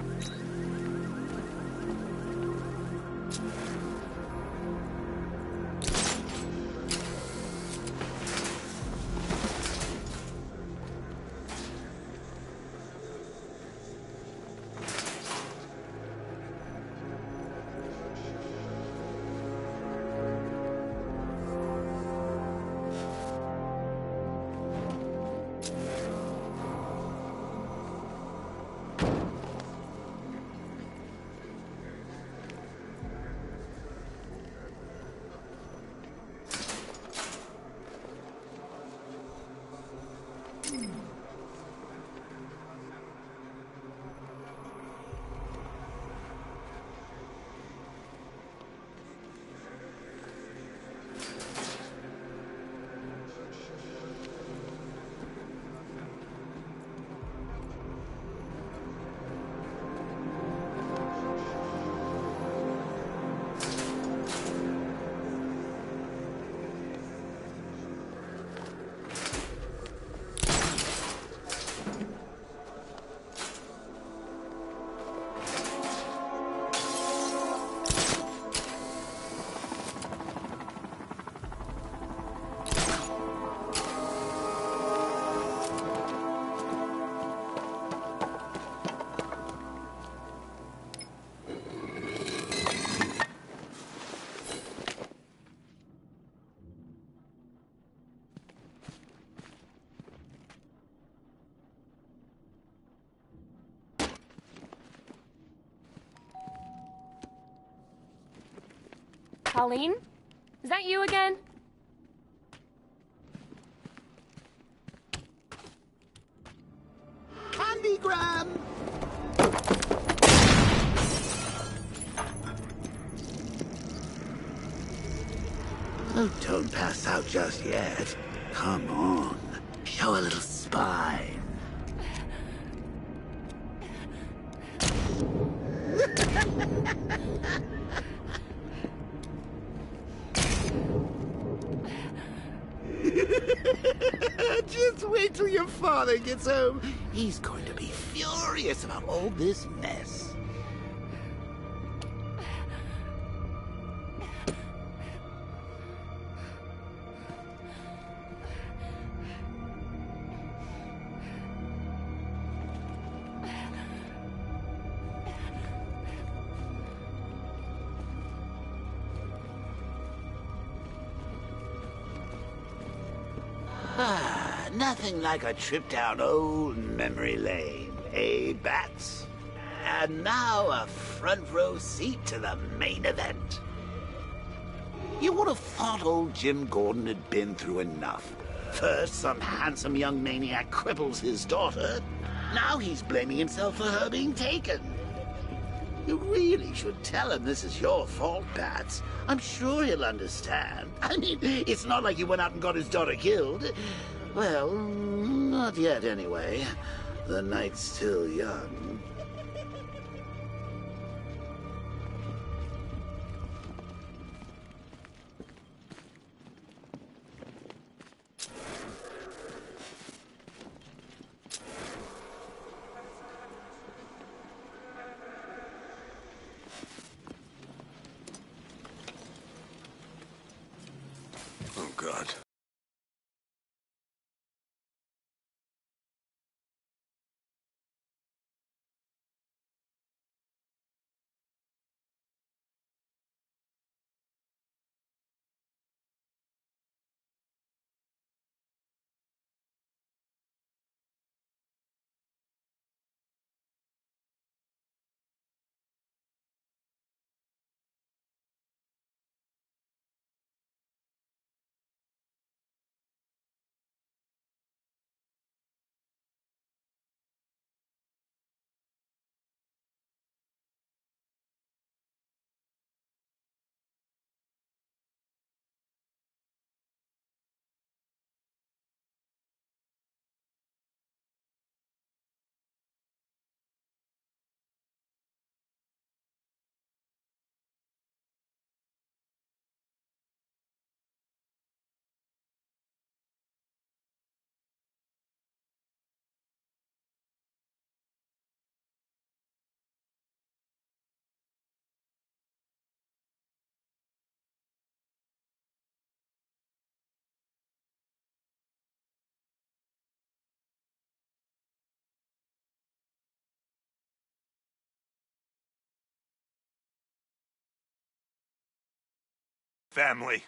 Speaker 2: Colleen? Is that you again?
Speaker 17: Candygram! Oh, don't pass out just yet. Come on. Show a little spine. Just wait till your father gets home. He's going to be furious about all this mess. Nothing like a trip down old memory lane, eh, Bats? And now a front row seat to the main event. You would have thought old Jim Gordon had been through enough. First, some handsome young maniac cripples his daughter. Now he's blaming himself for her being taken. You really should tell him this is your fault, Bats. I'm sure he'll understand. I mean, it's not like you went out and got his daughter killed. Well, not yet anyway. The night's still young.
Speaker 14: Oh, God. Family.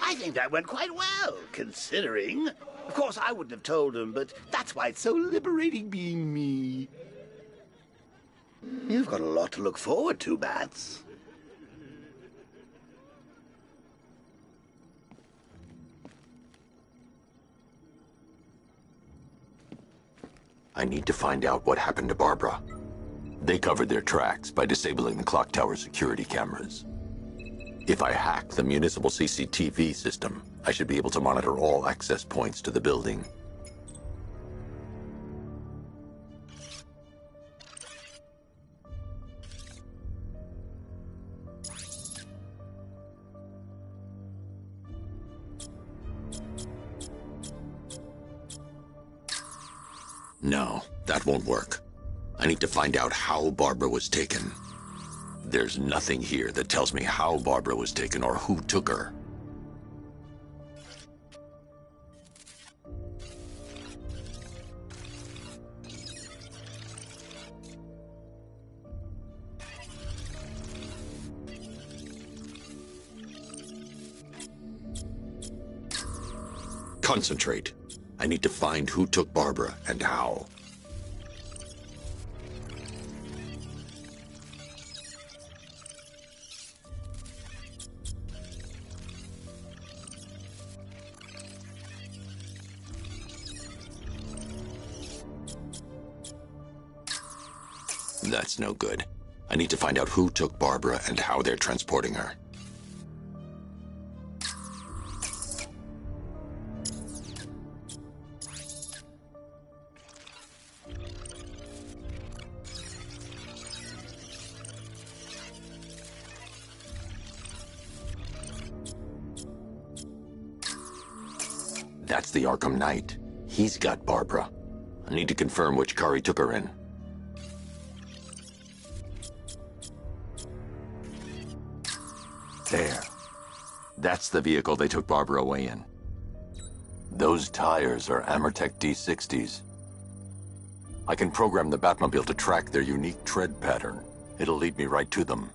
Speaker 17: I think that went quite well, considering. Of course, I wouldn't have told him, but that's why it's so liberating being me. You've got a lot to look forward to, Bats.
Speaker 1: I need to find out what happened to Barbara. They covered their tracks by disabling the clock tower security cameras. If I hack the municipal CCTV system, I should be able to monitor all access points to the building. No, that won't work. I need to find out how Barbara was taken. There's nothing here that tells me how Barbara was taken or who took her. Concentrate. I need to find who took Barbara and how. That's no good. I need to find out who took Barbara and how they're transporting her. That's the Arkham Knight. He's got Barbara. I need to confirm which car he took her in. There. That's the vehicle they took Barbara away in. Those tires are Amertech D60s. I can program the Batmobile to track their unique tread pattern. It'll lead me right to them.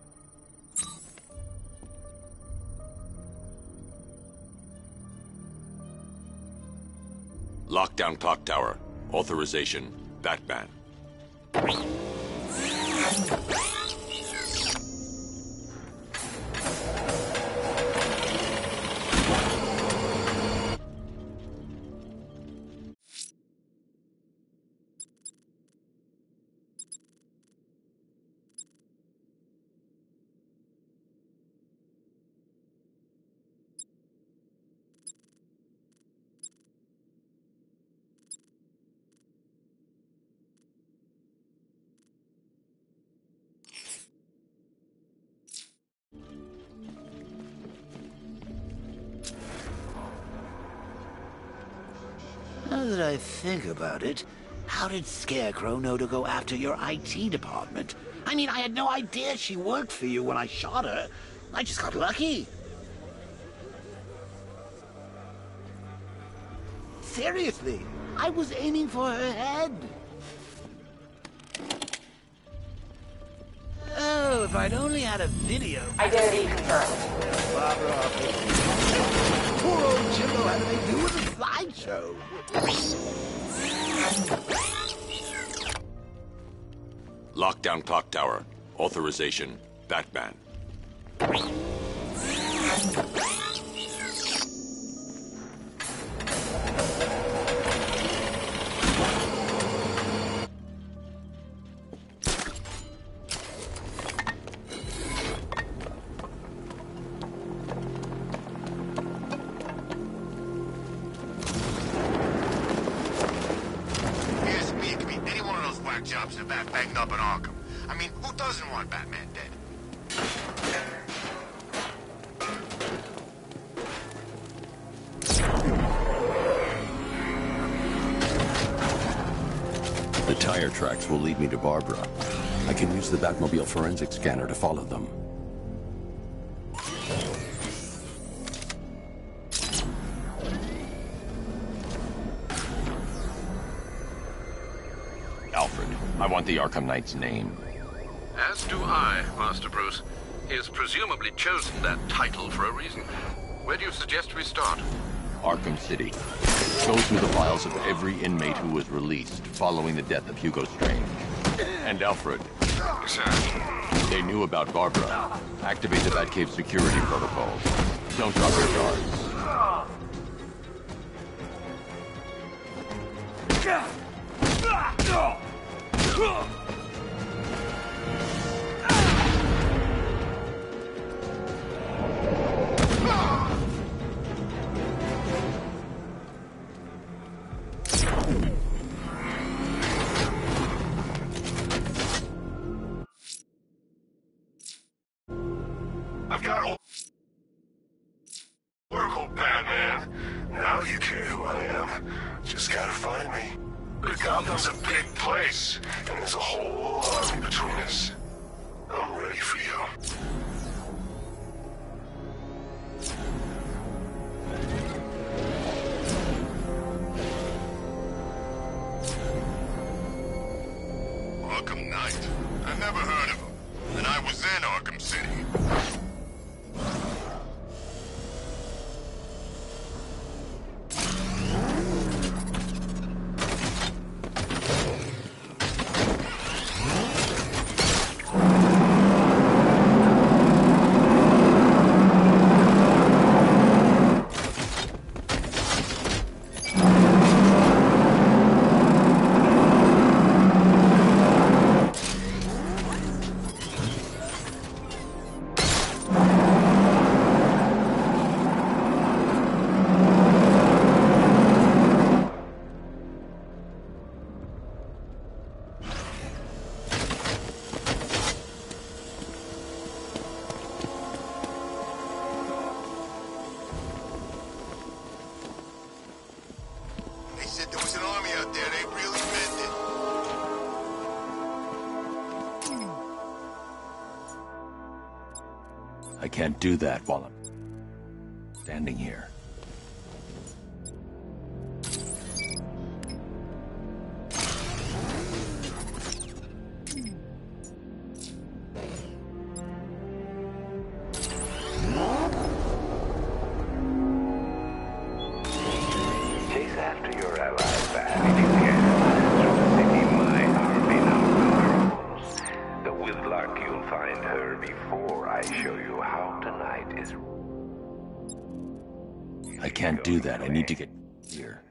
Speaker 1: Lockdown clock tower. Authorization, Batman.
Speaker 17: Now that I think about it, how did Scarecrow know to go after your IT department? I mean, I had no idea she worked for you when I shot her. I just got lucky. Seriously, I was aiming for her head. Oh, if I'd only had a video.
Speaker 15: Identity confirmed.
Speaker 17: Barbara, poor old Jimbo had to do with a slideshow.
Speaker 1: Lockdown clock tower. Authorization, Batman.
Speaker 6: Here's me. It could be any one of those whack jobs in the back banged up in Arkham. I mean, who doesn't want Batman dead?
Speaker 18: The tire tracks will lead me to Barbara. I can use the Batmobile forensic scanner to follow them.
Speaker 1: Alfred, I want the Arkham Knight's name.
Speaker 8: As do I, Master Bruce. He has presumably chosen that title for a reason. Where do you suggest we start?
Speaker 1: Arkham City. Go through the files of every inmate who was released following the death of Hugo Strange. And Alfred.
Speaker 8: Sir.
Speaker 1: They knew about Barbara. Activate the Batcave security protocols. Don't drop your guards.
Speaker 3: I've got Oracle, Batman. Now you care who I am. Just gotta find me. But Gotham's a big place, and there's a whole army between us. I'm ready for you.
Speaker 6: Arkham Knight. I never heard of him. And I was in Arkham City. They said there was an army out there. They really meant it.
Speaker 18: I can't do that while I'm standing here.
Speaker 12: Chase after your ally.
Speaker 1: I can't do that. I need to get here.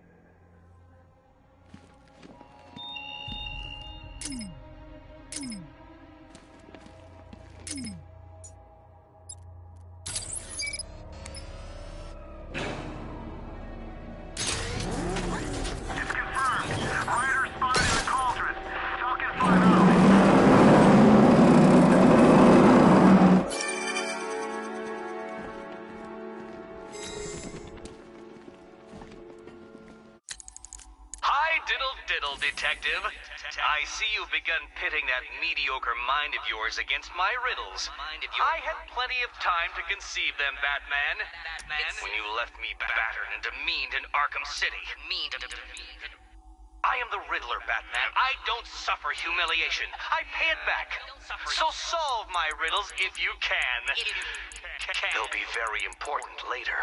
Speaker 9: Detective. I see you've begun pitting that mediocre mind of yours against my riddles. I had plenty of time to conceive them, Batman. When you left me battered and demeaned in Arkham City. I am the Riddler, Batman. I don't suffer humiliation. I pay it back. So solve my riddles if you can. They'll be very important later.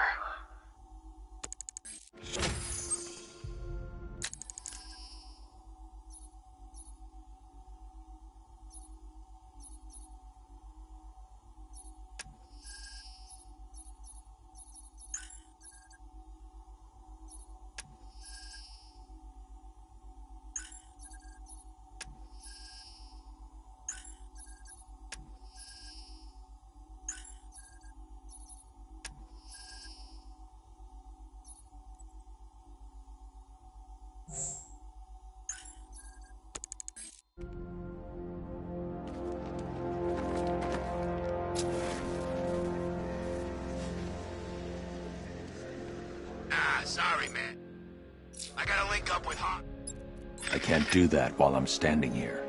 Speaker 3: Sorry, man. I gotta link up with Hawk.
Speaker 1: I can't do that while I'm standing here.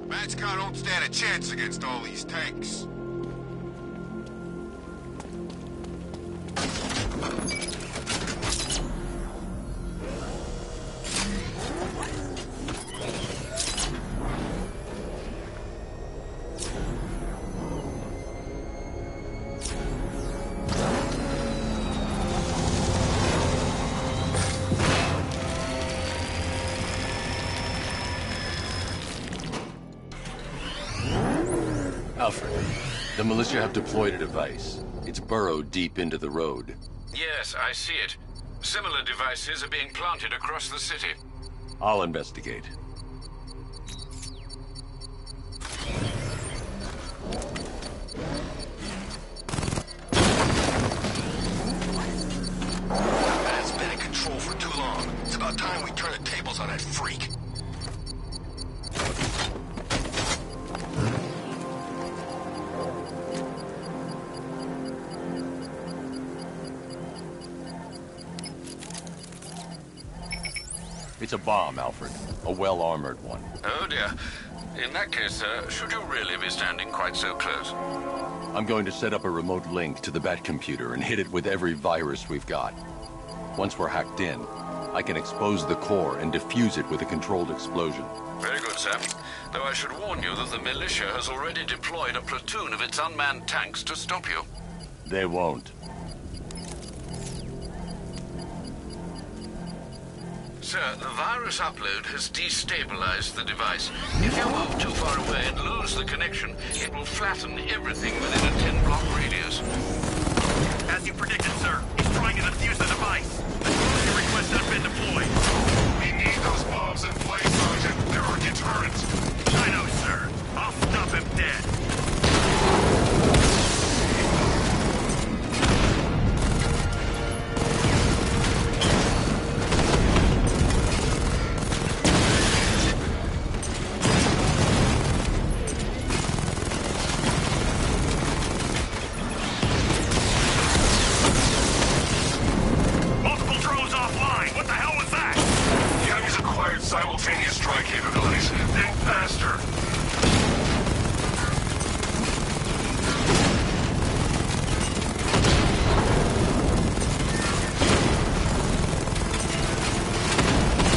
Speaker 3: Matchcar don't stand a chance against all these tanks.
Speaker 1: Alfred, the militia have deployed a device. It's burrowed deep into the road.
Speaker 8: Yes, I see it. Similar devices are being planted across the city.
Speaker 1: I'll investigate.
Speaker 3: Batman's been in control for too long. It's about time we turn the tables on that freak.
Speaker 1: It's a bomb, Alfred. A well-armored one.
Speaker 8: Oh dear. In that case, sir, should you really be standing quite so close?
Speaker 1: I'm going to set up a remote link to the Bat computer and hit it with every virus we've got. Once we're hacked in, I can expose the core and defuse it with a controlled explosion.
Speaker 8: Very good, sir. Though I should warn you that the militia has already deployed a platoon of its unmanned tanks to stop you.
Speaker 1: They won't.
Speaker 8: Sir, the virus upload has destabilized the device. If you move too far away and lose the connection, it will flatten everything within a 10-block radius.
Speaker 4: As you predicted, sir, he's trying to defuse the device. The closure request has been deployed.
Speaker 3: We need those bombs in place, Sergeant. They're our deterrent.
Speaker 4: I know, sir. I'll stop him dead.
Speaker 3: Simultaneous strike capabilities. Think faster.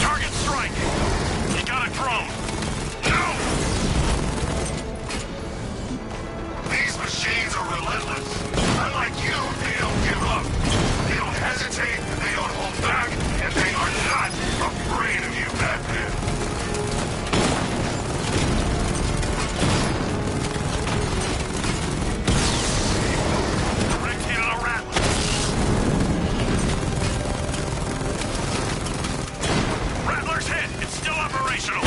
Speaker 4: Target strike! You got a drone! No!
Speaker 3: These machines are relentless. Unlike you, they don't give up. They don't hesitate, they don't hold back, and they are not afraid of you, Batman.
Speaker 4: Direct hit on a rattler. Rattler's hit. It's still operational.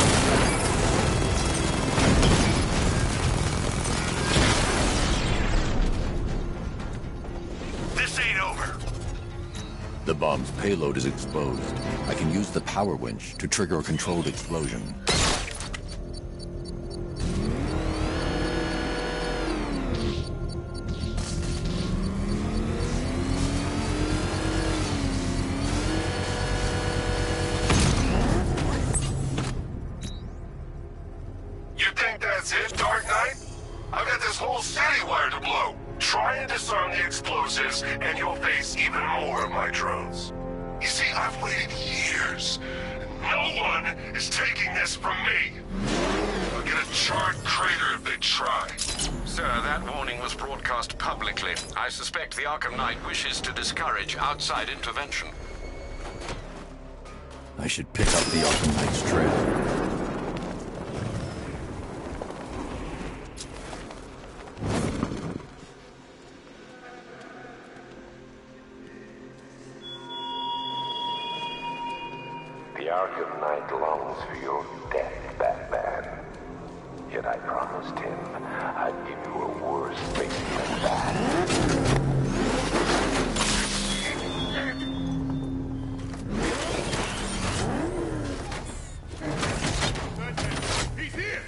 Speaker 4: This ain't over.
Speaker 18: The bomb's payload is exposed. I can use the power winch to trigger a controlled explosion.
Speaker 3: You think that's it, Dark Knight? I've got this whole city wired to blow. Try and disarm the explosives, and you'll face even more of my drones. You see, I've waited years. No one is taking this from me. I'll get a charred crater if they try.
Speaker 8: Sir, that warning was broadcast publicly. I suspect the Arkham Knight wishes to discourage outside intervention.
Speaker 18: I should pick up the Arkham Knight's trail.
Speaker 12: The Arkham Knight longs for your death, Batman. Yet I promised him I'd give you a worse fate than that.
Speaker 11: He's here!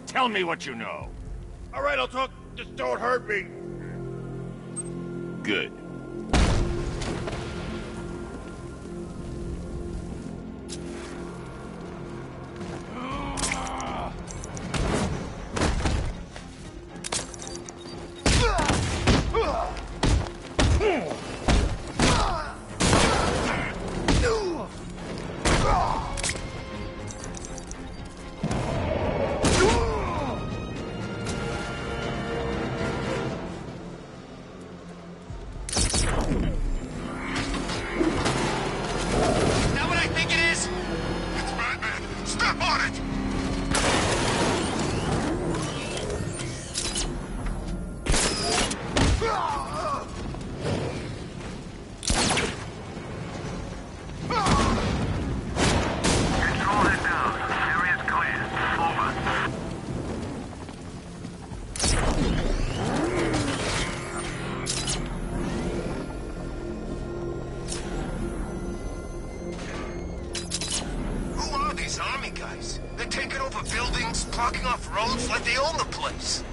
Speaker 19: Tell me what you know.
Speaker 11: All right, I'll talk. Just don't hurt me.
Speaker 19: Good.
Speaker 5: down buildings, blocking off roads like they own the place.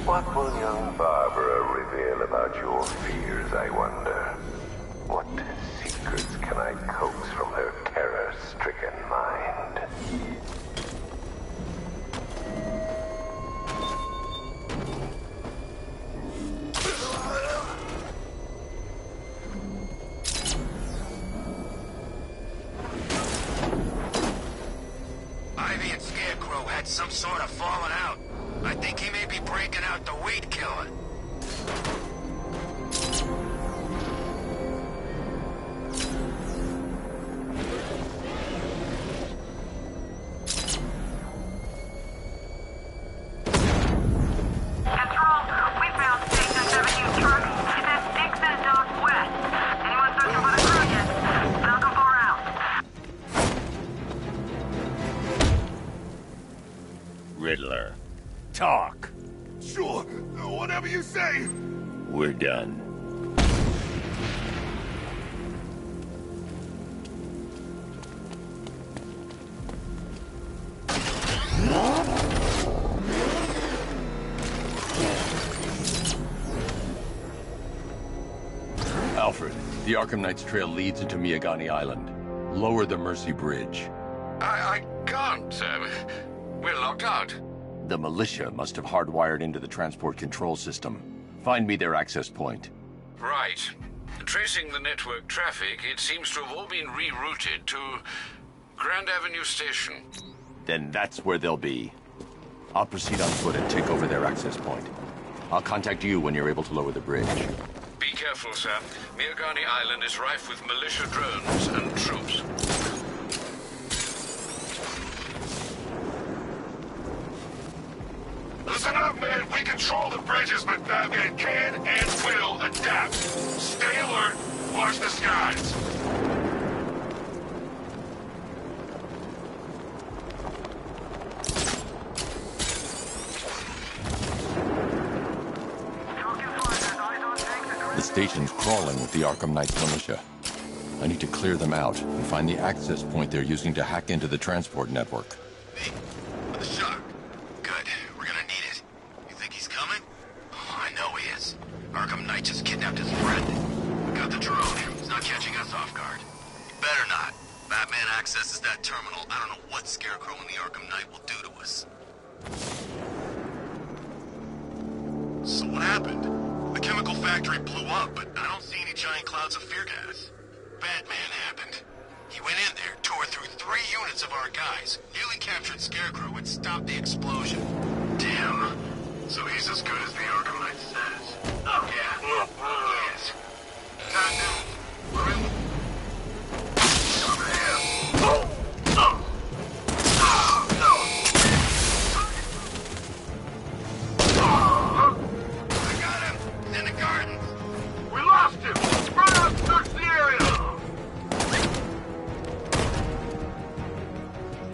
Speaker 12: What will young Barbara reveal about your fears, I wonder? What secrets can I coax from her terror-stricken mind?
Speaker 5: Ivy and Scarecrow had some sort of falling out. I think he may be breaking out the weed killer.
Speaker 18: Riddler.
Speaker 11: Talk. Sure, whatever you say.
Speaker 18: We're done.
Speaker 1: Alfred, the Arkham Knight's trail leads into Miagani Island. Lower the Mercy Bridge.
Speaker 8: I can't, we're locked out.
Speaker 1: The militia must have hardwired into the transport control system. Find me their access point.
Speaker 8: Right. Tracing the network traffic, it seems to have all been rerouted to Grand Avenue Station.
Speaker 1: Then that's where they'll be. I'll proceed on foot and take over their access point. I'll contact you when you're able to lower the bridge.
Speaker 8: Be careful, sir. Miagani Island is rife with militia drones and troops.
Speaker 11: Listen up, man. We control the bridges, but Batman can and will adapt. Stay alert. Watch the skies.
Speaker 1: The station's crawling with the Arkham Knight's militia. I need to clear them out and find the access point they're using to hack into the transport network.
Speaker 5: Hey, with a shock. Good. We're gonna need it. You think he's coming? Oh, I know he is. Arkham Knight just kidnapped his friend. We got the drone. He's not catching us off guard. He better not. Batman accesses that terminal. I don't know what Scarecrow and the Arkham Knight will do to us. So what happened? The chemical factory blew up, but I don't see any giant clouds of fear gas. Batman happened. He went in there, tore through 3 units of our guys, nearly captured Scarecrow, and stopped the explosion. Damn. So he's as good as the Arkham Knight says. Oh, yeah. He is. Bad news. We're in. I got him. He's in the gardens.
Speaker 11: We lost him. Run out and search the area.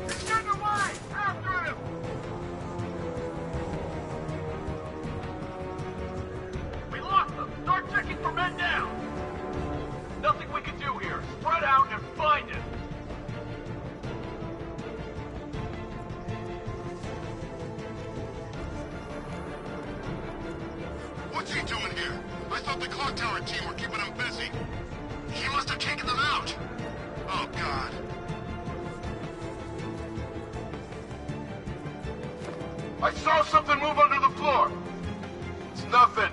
Speaker 11: He's getting away. After him. We lost them. Start checking for men down. Nothing we can do here. Spread out and find him.
Speaker 5: What's he doing here? I thought the clock tower team were keeping him busy. He must have taken them out. Oh, God.
Speaker 11: I saw something move under the floor. It's nothing.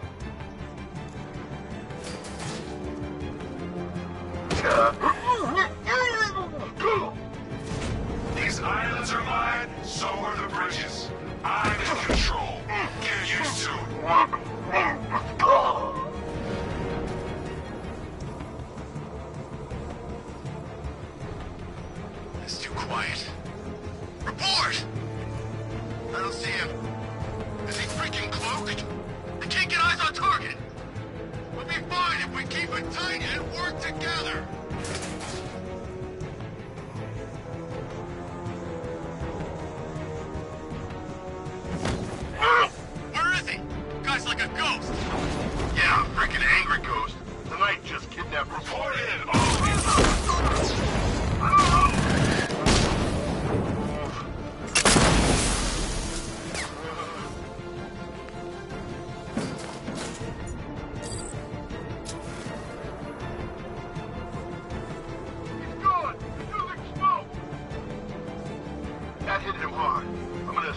Speaker 11: These islands are mine, so are the bridges. I'm in control. Get used to it.
Speaker 5: It's too quiet. Report! I don't see him. Is he freaking cloaked? I can't get eyes on target. We'll be fine if we keep it tight and work together.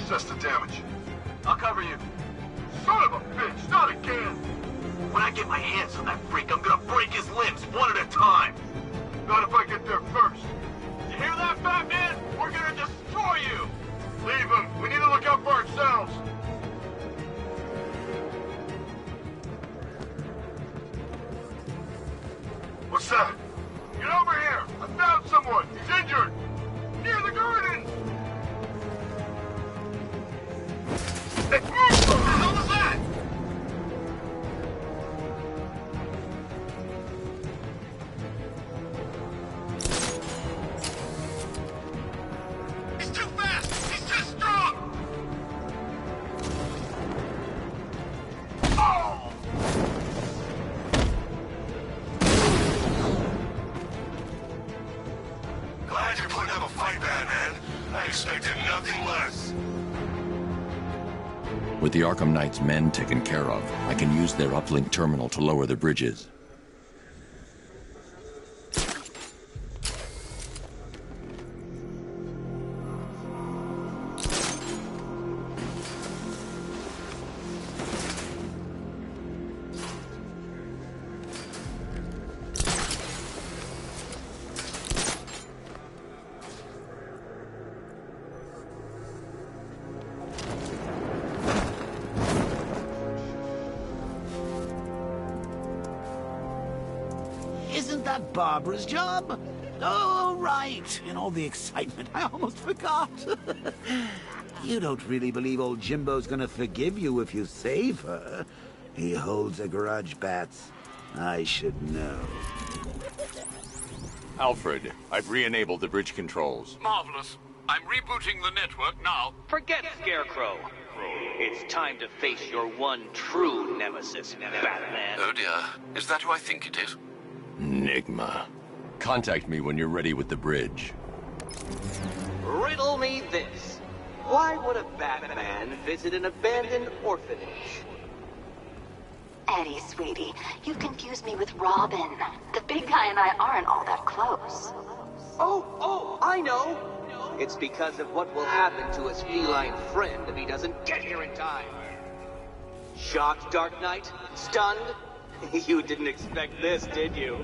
Speaker 5: assess the damage. I'll cover you. Son of a bitch, not again! When I get my hands on that freak, I'm gonna break his limbs one at a time. Not if I get there first. You hear that, Batman? We're gonna destroy you! Leave him. We need to look out for ourselves. What's that? Get over here! I found someone! He's injured! Near the garden! Hey, what the hell was that? He's too fast! He's too strong! Oh! Glad you're putting up a fight, Batman. I expected nothing less.
Speaker 18: With the Arkham Knight's men taken care of, I can use their uplink terminal to lower the bridges.
Speaker 17: Isn't that Barbara's job? Oh, right. In all the excitement, I almost forgot. You don't really believe old Jimbo's gonna forgive you if you save her. He holds a grudge, Bats. I should know.
Speaker 1: Alfred, I've re-enabled the bridge controls.
Speaker 8: Marvelous. I'm rebooting the network now.
Speaker 9: Forget Scarecrow. It's time to face your one true nemesis, Batman.
Speaker 8: Oh dear. Is that who I think it is?
Speaker 1: Enigma. Contact me when you're ready with the bridge.
Speaker 9: Riddle me this. Why would a Batman visit an abandoned orphanage?
Speaker 15: Eddie, sweetie, you confused me with Robin. The big guy and I aren't all that close.
Speaker 9: Oh, I know. It's because of what will happen to his feline friend if he doesn't get here in time. Shocked, Dark Knight? Stunned? You didn't expect this, did you?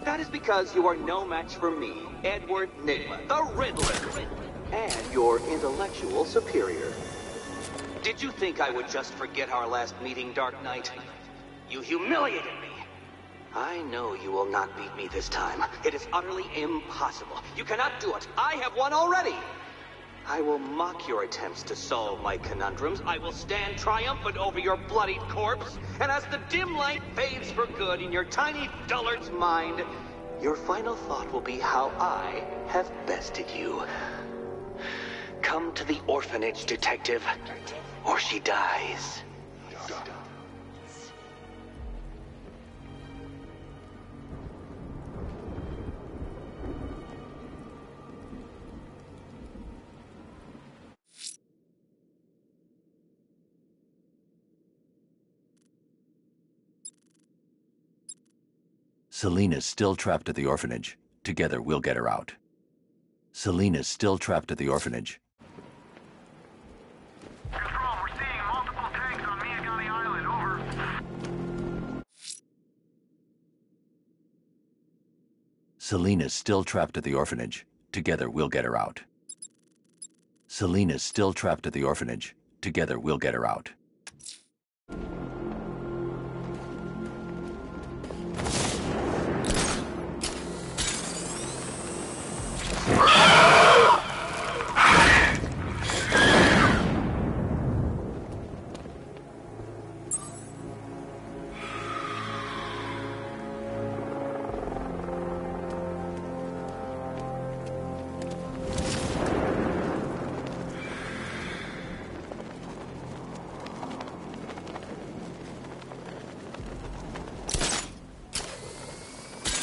Speaker 9: That is because you are no match for me, Edward Nygma, the Riddler, and your intellectual superior. Did you think I would just forget our last meeting, Dark Knight? You humiliated me. I know you will not beat me this time. It is utterly impossible. You cannot do it. I have won already. I will mock your attempts to solve my conundrums. I will stand triumphant over your bloodied corpse. And as the dim light fades for good in your tiny dullard's mind, your final thought will be how I have bested you. Come to the orphanage, detective, or she dies.
Speaker 18: Selina's still trapped at the orphanage. Together, we'll get her out. Selina's still trapped at the orphanage.
Speaker 11: Control, we're seeing multiple tanks on Miyagami Island, over.
Speaker 18: Selina's still trapped at the orphanage. Together, we'll get her out. Selina's still trapped at the orphanage. Together, we'll get her out.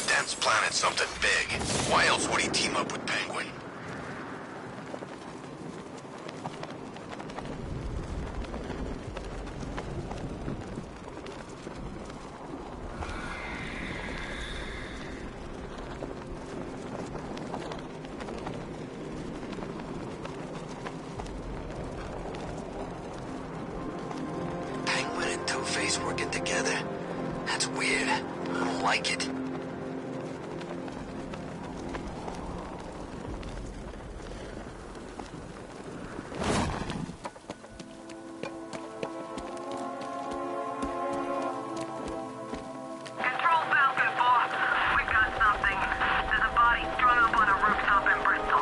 Speaker 3: Dent's planted something big. Why else would he team up with Penguin?
Speaker 17: like it.
Speaker 13: Control Falcon 4. We've got something. There's a body strung up on a rooftop in Bristol.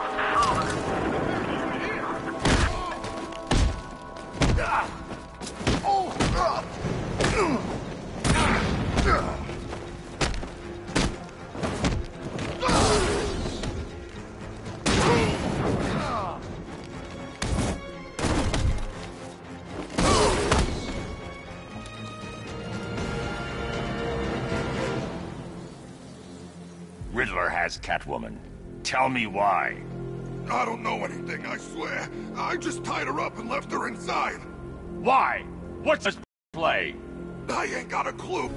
Speaker 18: Riddler has Catwoman. Tell me why.
Speaker 3: I don't know anything, I swear. I just tied her up and left her inside.
Speaker 18: Why? What's this play?
Speaker 3: I ain't got a clue.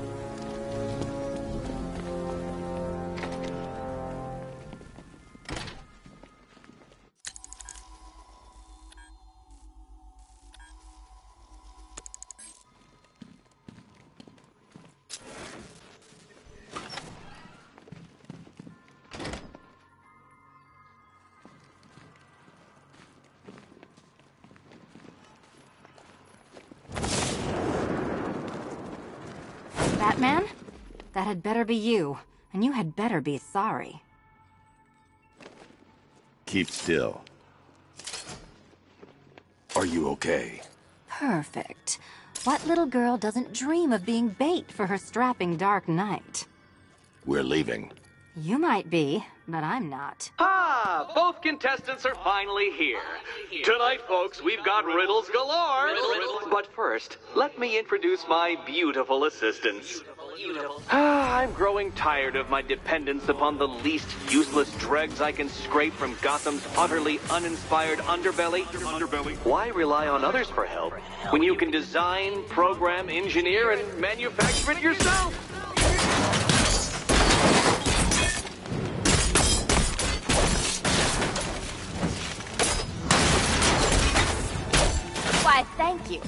Speaker 19: Batman? That had better be you, and you had better be sorry.
Speaker 18: Keep still. Are you okay?
Speaker 19: Perfect. What little girl doesn't dream of being bait for her strapping Dark Knight?
Speaker 18: We're leaving.
Speaker 19: You might be, but I'm not.
Speaker 9: Ah, both contestants are finally here. Tonight, folks, we've got riddles galore. But first, let me introduce my beautiful assistants. I'm growing tired of my dependence upon the least useless dregs I can scrape from Gotham's utterly uninspired underbelly. Why rely on others for help when you can design, program, engineer, and manufacture it yourself?
Speaker 19: Why, thank you.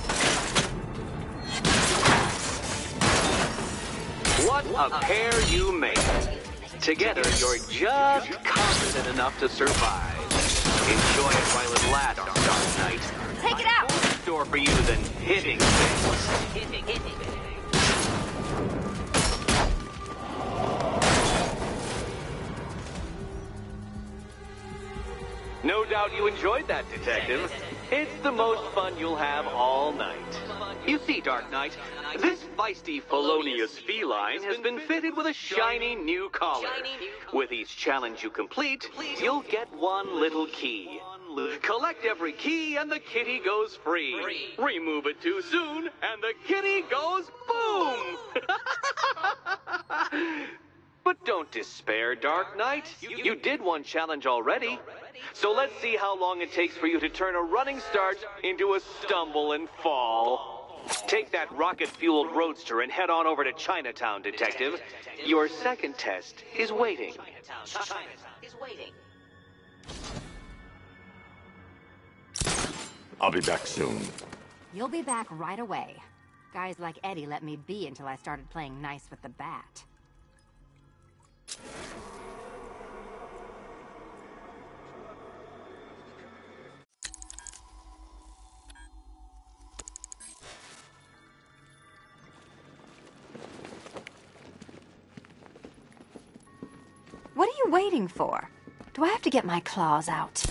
Speaker 9: What a pair you make. Together, you're just confident enough to survive. Enjoy it while it lasts, Dark Knight.
Speaker 19: Take it out!
Speaker 9: More in store for you than hitting things. No doubt you enjoyed that, Detective. It's the most fun you'll have all night. You see, Dark Knight, this feisty, felonious feline has been fitted with a shiny new collar. With each challenge you complete, you'll get one little key. Collect every key and the kitty goes free. Remove it too soon and the kitty goes boom! But don't despair, Dark Knight. You did one challenge already. So let's see how long it takes for you to turn a running start into a stumble and fall. Take that rocket-fueled roadster and head on over to Chinatown, Detective. Your second test is waiting.
Speaker 18: I'll be back soon.
Speaker 19: You'll be back right away. Guys like Eddie let me be until I started playing nice with the bat. What are you waiting for? Do I have to get my claws out?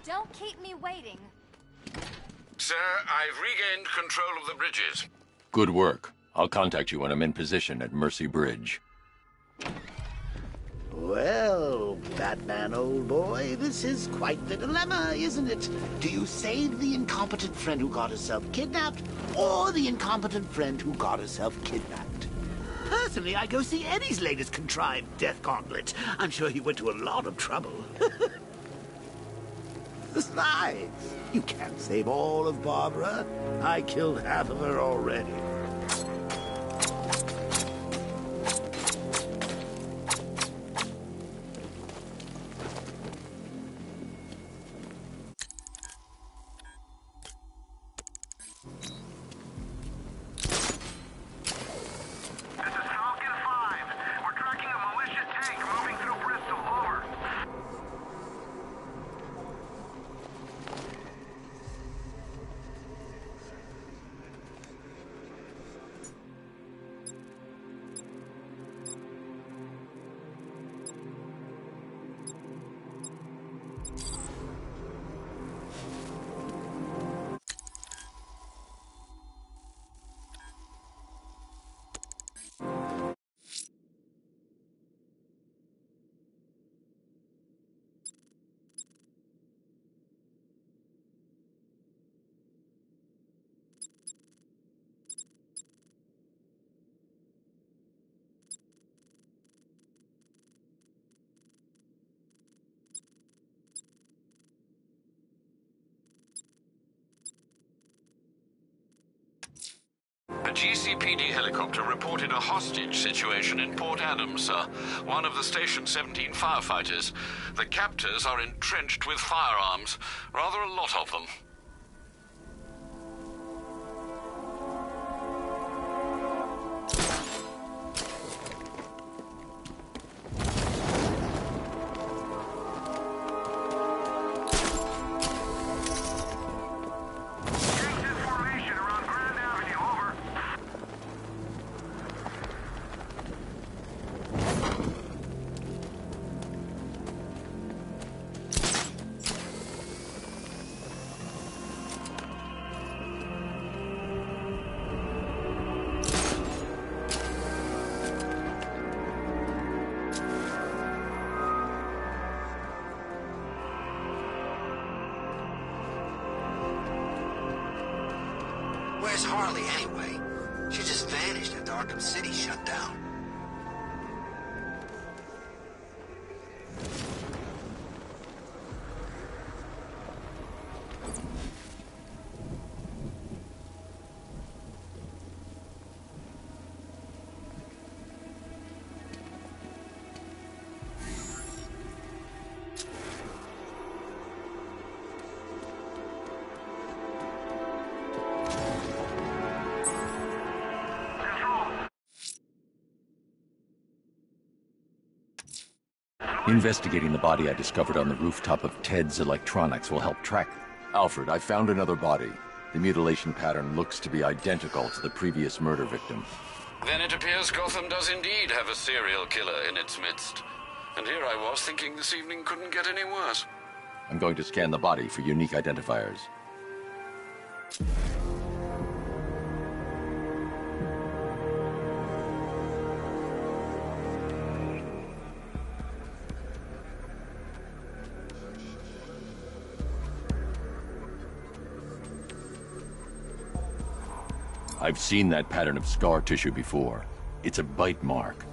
Speaker 19: Don't keep me waiting.
Speaker 8: Sir, I've regained control of the bridges.
Speaker 18: Good work. I'll contact you when I'm in position at Mercy Bridge.
Speaker 17: Well, Batman, old boy, this is quite the dilemma, isn't it? Do you save the incompetent friend who got herself kidnapped, or the incompetent friend who got herself kidnapped? Personally, I go see Eddie's latest contrived death gauntlet. I'm sure he went to a lot of trouble. Besides, you can't save all of Barbara. I killed half of her already.
Speaker 8: A GCPD helicopter reported a hostage situation in Port Adams, sir. One of the Station 17 firefighters. The captors are entrenched with firearms. Rather a lot of them.
Speaker 17: Where's Harley, anyway? She just vanished after Arkham City shut down.
Speaker 18: Investigating the body I discovered on the rooftop of Ted's Electronics will help track. Alfred, I found another body. The mutilation pattern looks to be identical to the previous murder victim.
Speaker 8: Then it appears Gotham does indeed have a serial killer in its midst. And here I was thinking this evening couldn't get any worse.
Speaker 18: I'm going to scan the body for unique identifiers. I've seen that pattern of scar tissue before. It's a bite mark.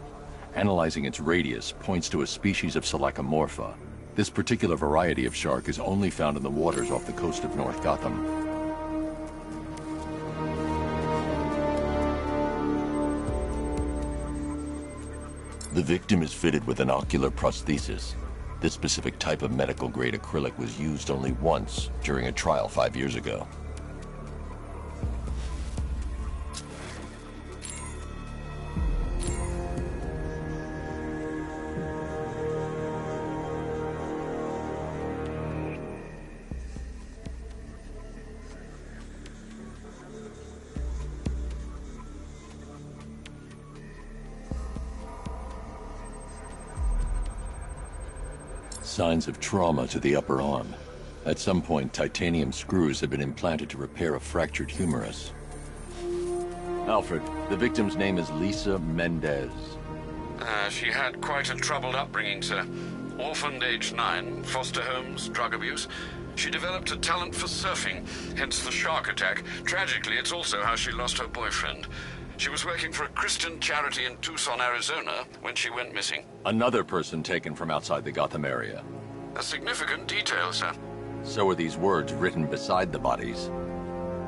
Speaker 18: Analyzing its radius points to a species of Selachomorpha. This particular variety of shark is only found in the waters off the coast of North Gotham. The victim is fitted with an ocular prosthesis. This specific type of medical-grade acrylic was used only once during a trial 5 years ago. Signs of trauma to the upper arm. At some point, titanium screws have been implanted to repair a fractured humerus. Alfred, the victim's name is Lisa Mendez.
Speaker 8: She had quite a troubled upbringing, sir. Orphaned age 9, foster homes, drug abuse. She developed a talent for surfing, hence the shark attack. Tragically, it's also how she lost her boyfriend. She was working for a Christian charity in Tucson, Arizona, when she went missing.
Speaker 18: Another person taken from outside the Gotham area.
Speaker 8: A significant detail, sir.
Speaker 18: So are these words written beside the bodies.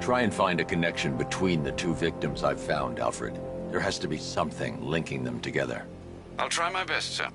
Speaker 18: Try and find a connection between the two victims I've found, Alfred. There has to be something linking them together.
Speaker 8: I'll try my best, sir.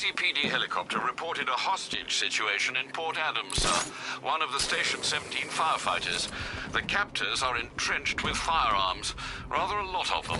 Speaker 8: GCPD helicopter reported a hostage situation in Port Adams, sir. One of the station's 17 firefighters. The captors are entrenched with firearms. Rather a lot of them.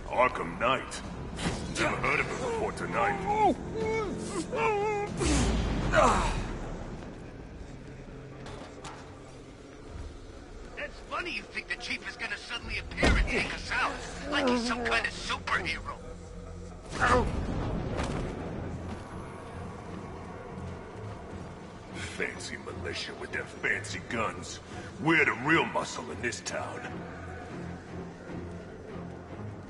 Speaker 11: Arkham Knight. Never heard of it before tonight.
Speaker 17: That's funny you think the Chief is gonna suddenly appear and take us out, like he's some kind of superhero.
Speaker 11: Fancy militia with their fancy guns. We're the real muscle in this town.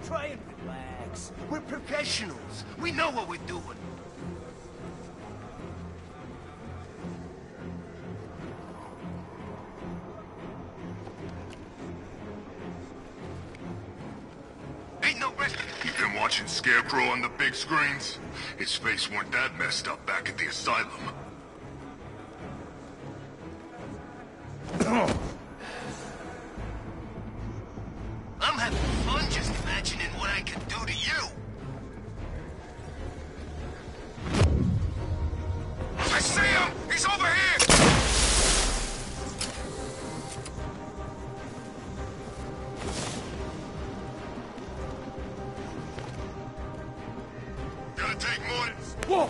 Speaker 17: Try and relax. We're professionals. We know what we're doing. Ain't no risk.
Speaker 3: You've been watching Scarecrow on the big screens? His face weren't that messed up back at the asylum.
Speaker 17: I'm having fun just imagining what I can do to you.
Speaker 3: I see him! He's over here! Gonna take more than... Whoa!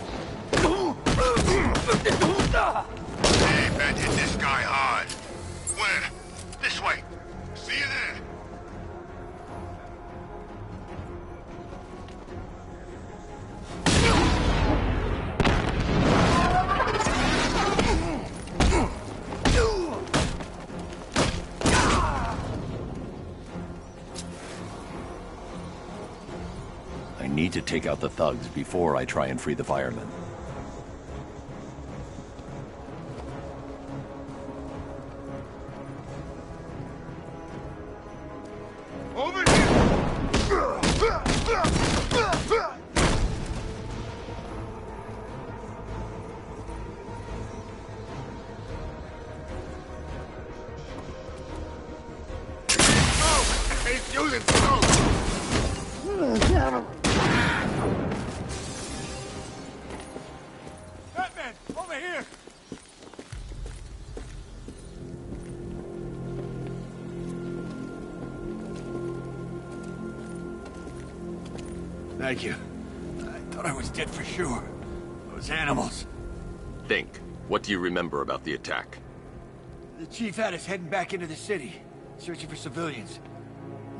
Speaker 3: Hey, man, hit this guy hard. Where? This way. See you there.
Speaker 18: I need to take out the thugs before I try and free the firemen.
Speaker 3: Over here! He's using smoke!
Speaker 11: Batman, over here!
Speaker 17: Thank you. I thought I was dead for sure. Those animals.
Speaker 1: Think. What do you remember about the attack?
Speaker 17: The Chief had us heading back into the city, searching for civilians.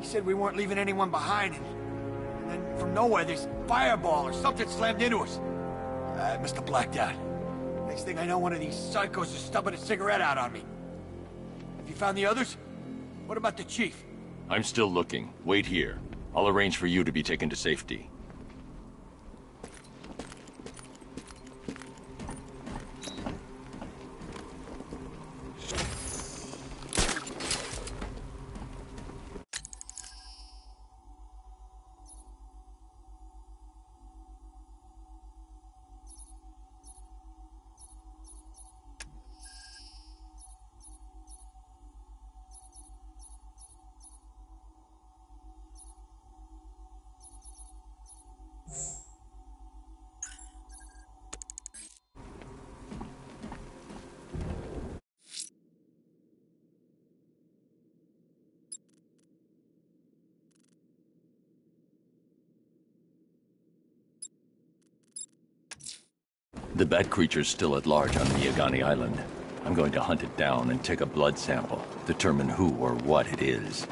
Speaker 17: He said we weren't leaving anyone behind, and then from nowhere, this fireball or something slammed into us. I must have blacked out. Next thing I know, one of these psychos is stubbing a cigarette out on me. Have you found the others? What about the Chief?
Speaker 18: I'm still looking. Wait here. I'll arrange for you to be taken to safety. The bat creature's still at large on Miyagani Island. I'm going to hunt it down and take a blood sample, determine who or what it is.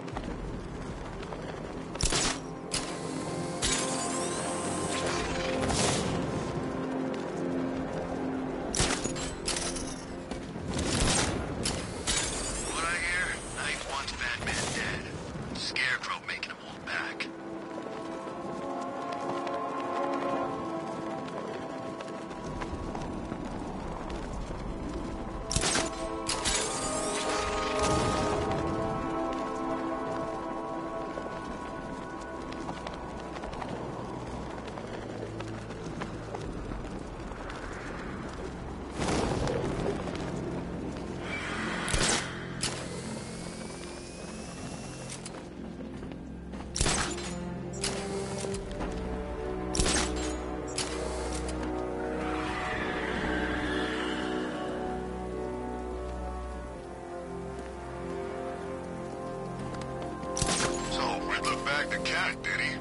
Speaker 3: back the cat, did he?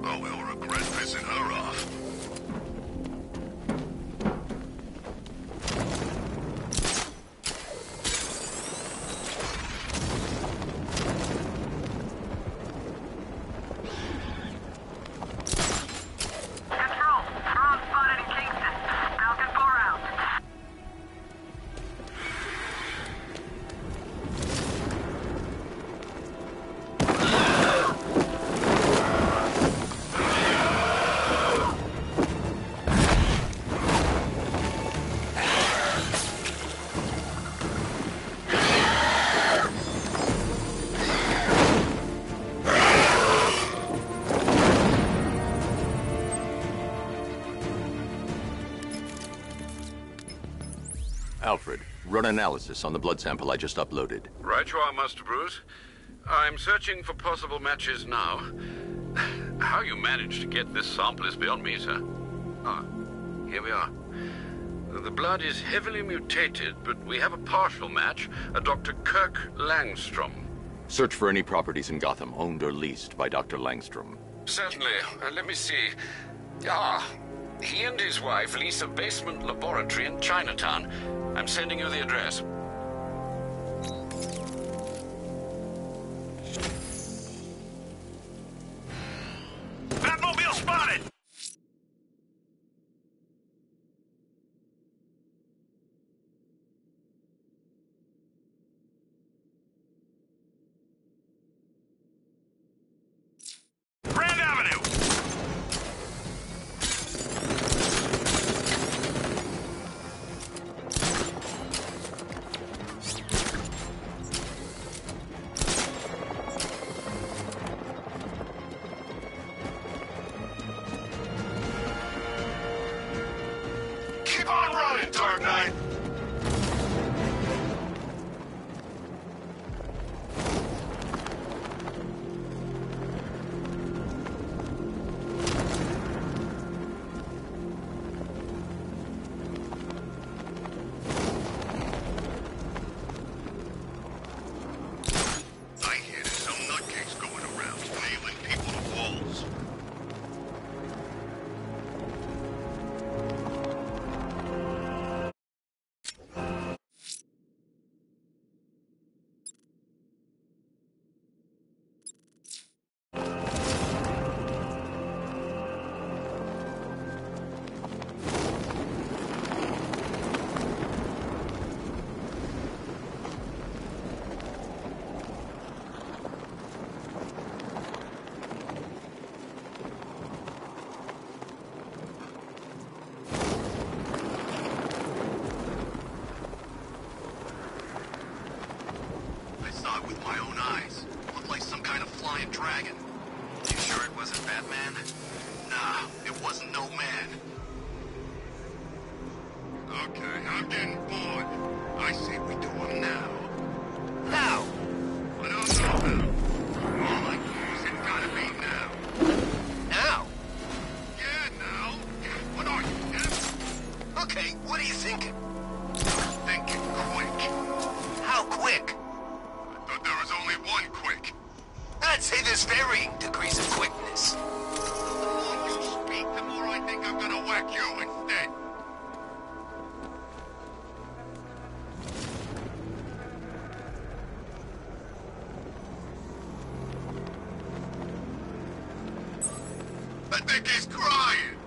Speaker 3: Oh, we'll regret pissing her off.
Speaker 18: Alfred, run analysis on the blood sample I just uploaded.
Speaker 8: Right you are, Master Bruce. I'm searching for possible matches now. How you managed to get this sample is beyond me, sir. Ah, here we are. The blood is heavily mutated, but we have a partial match, a Dr. Kirk Langstrom.
Speaker 18: Search for any properties in Gotham owned or leased by Dr. Langstrom.
Speaker 8: Certainly. Let me see. Ah, he and his wife lease a basement laboratory in Chinatown. I'm sending you the address.
Speaker 4: Batmobile spotted! Grand Avenue!
Speaker 3: Keep on running, Dark Knight! I hear there's some nutcase going around, nailing people to walls. I saw it with my own eyes. Looked like some kind of flying dragon. You sure it wasn't Batman? Nah, it wasn't no man. Okay, I'm getting bored. I say we do him now. Now? I don't know how. All I know is it gotta be now. Now? Yeah, now. What are you, deaf? Okay, what are you thinking? Thinking quick. How quick? I thought there was only one quick. I'd say there's varying degrees of quickness. The more you speak, the more I think I'm gonna whack you instead. I think he's crying.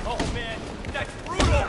Speaker 4: Oh man, that's brutal!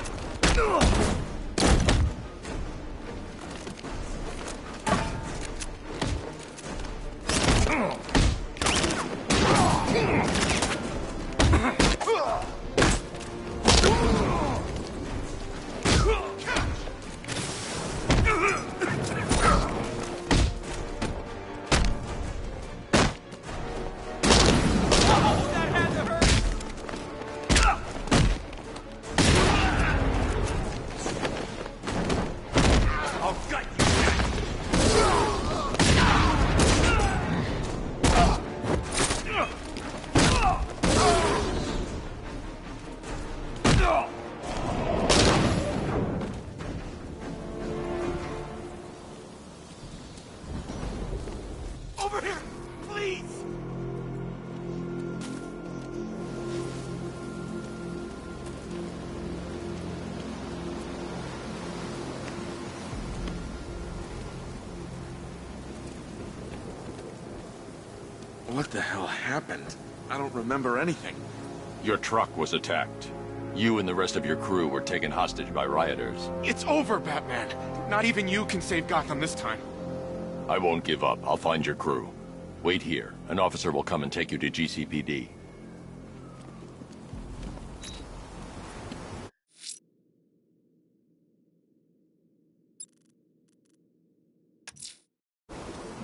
Speaker 20: What the hell happened? I don't remember anything.
Speaker 18: Your truck was attacked. You and the rest of your crew were taken hostage by rioters.
Speaker 20: It's over, Batman. Not even you can save Gotham this time.
Speaker 18: I won't give up. I'll find your crew. Wait here. An officer will come and take you to GCPD.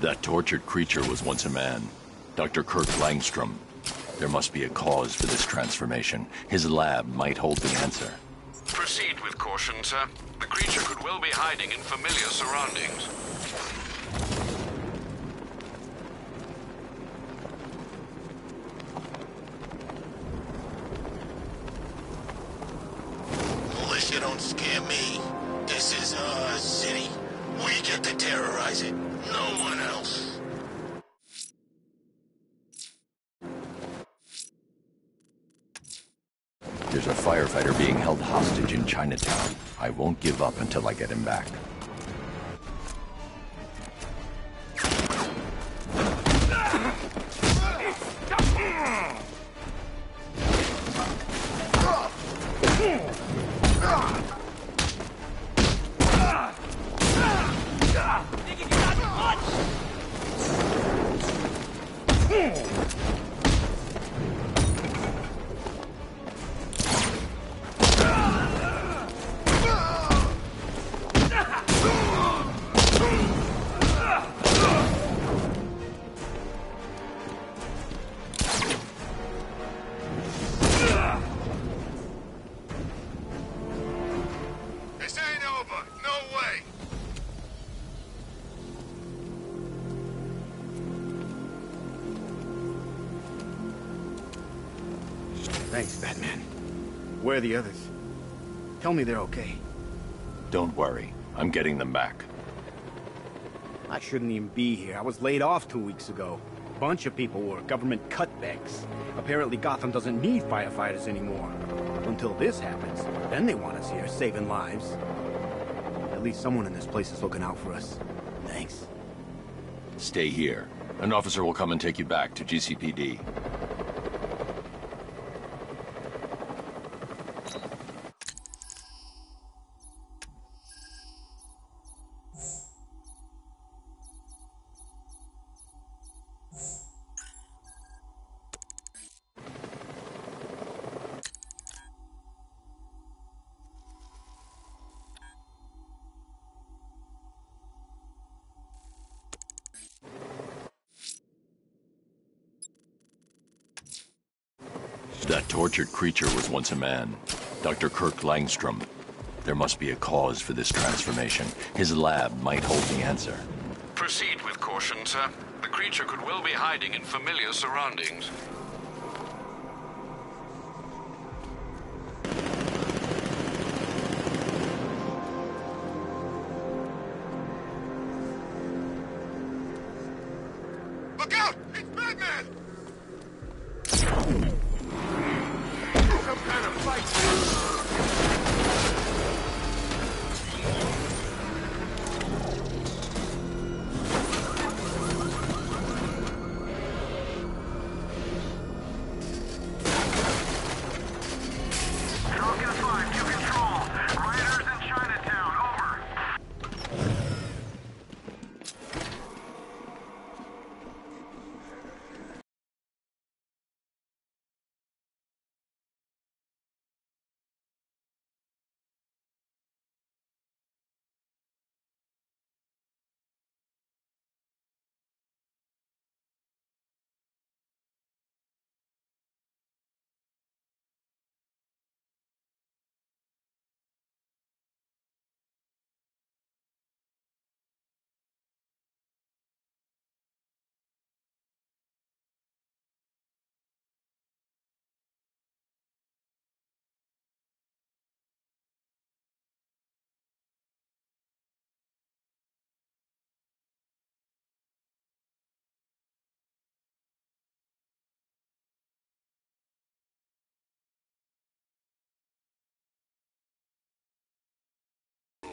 Speaker 18: That tortured creature was once a man. Dr. Kirk Langstrom. There must be a cause for this transformation. His lab might hold the answer.
Speaker 8: Proceed with caution, sir. The creature could well be hiding in familiar surroundings.
Speaker 17: Militia don't scare me. This is our city. We get to terrorize it. No one else.
Speaker 18: There's a firefighter being held hostage in Chinatown. I won't give up until I get him back.
Speaker 21: Thanks, Batman. Where are the others? Tell me they're okay.
Speaker 18: Don't worry. I'm getting them back.
Speaker 21: I shouldn't even be here. I was laid off 2 weeks ago. A bunch of people were government cutbacks. Apparently Gotham doesn't need firefighters anymore. Until this happens. Then they want us here, saving lives. At least someone in this place is looking out for us. Thanks.
Speaker 18: Stay here. An officer will come and take you back to GCPD. That tortured creature was once a man. Dr. Kirk Langstrom. There must be a cause for this transformation. His lab might hold the answer.
Speaker 8: Proceed with caution, sir. The creature could well be hiding in familiar surroundings.
Speaker 3: Look out! It's Batman!
Speaker 20: Some kind of fight.
Speaker 11: Falcon 5 to control. Rioters in Chinatown, over.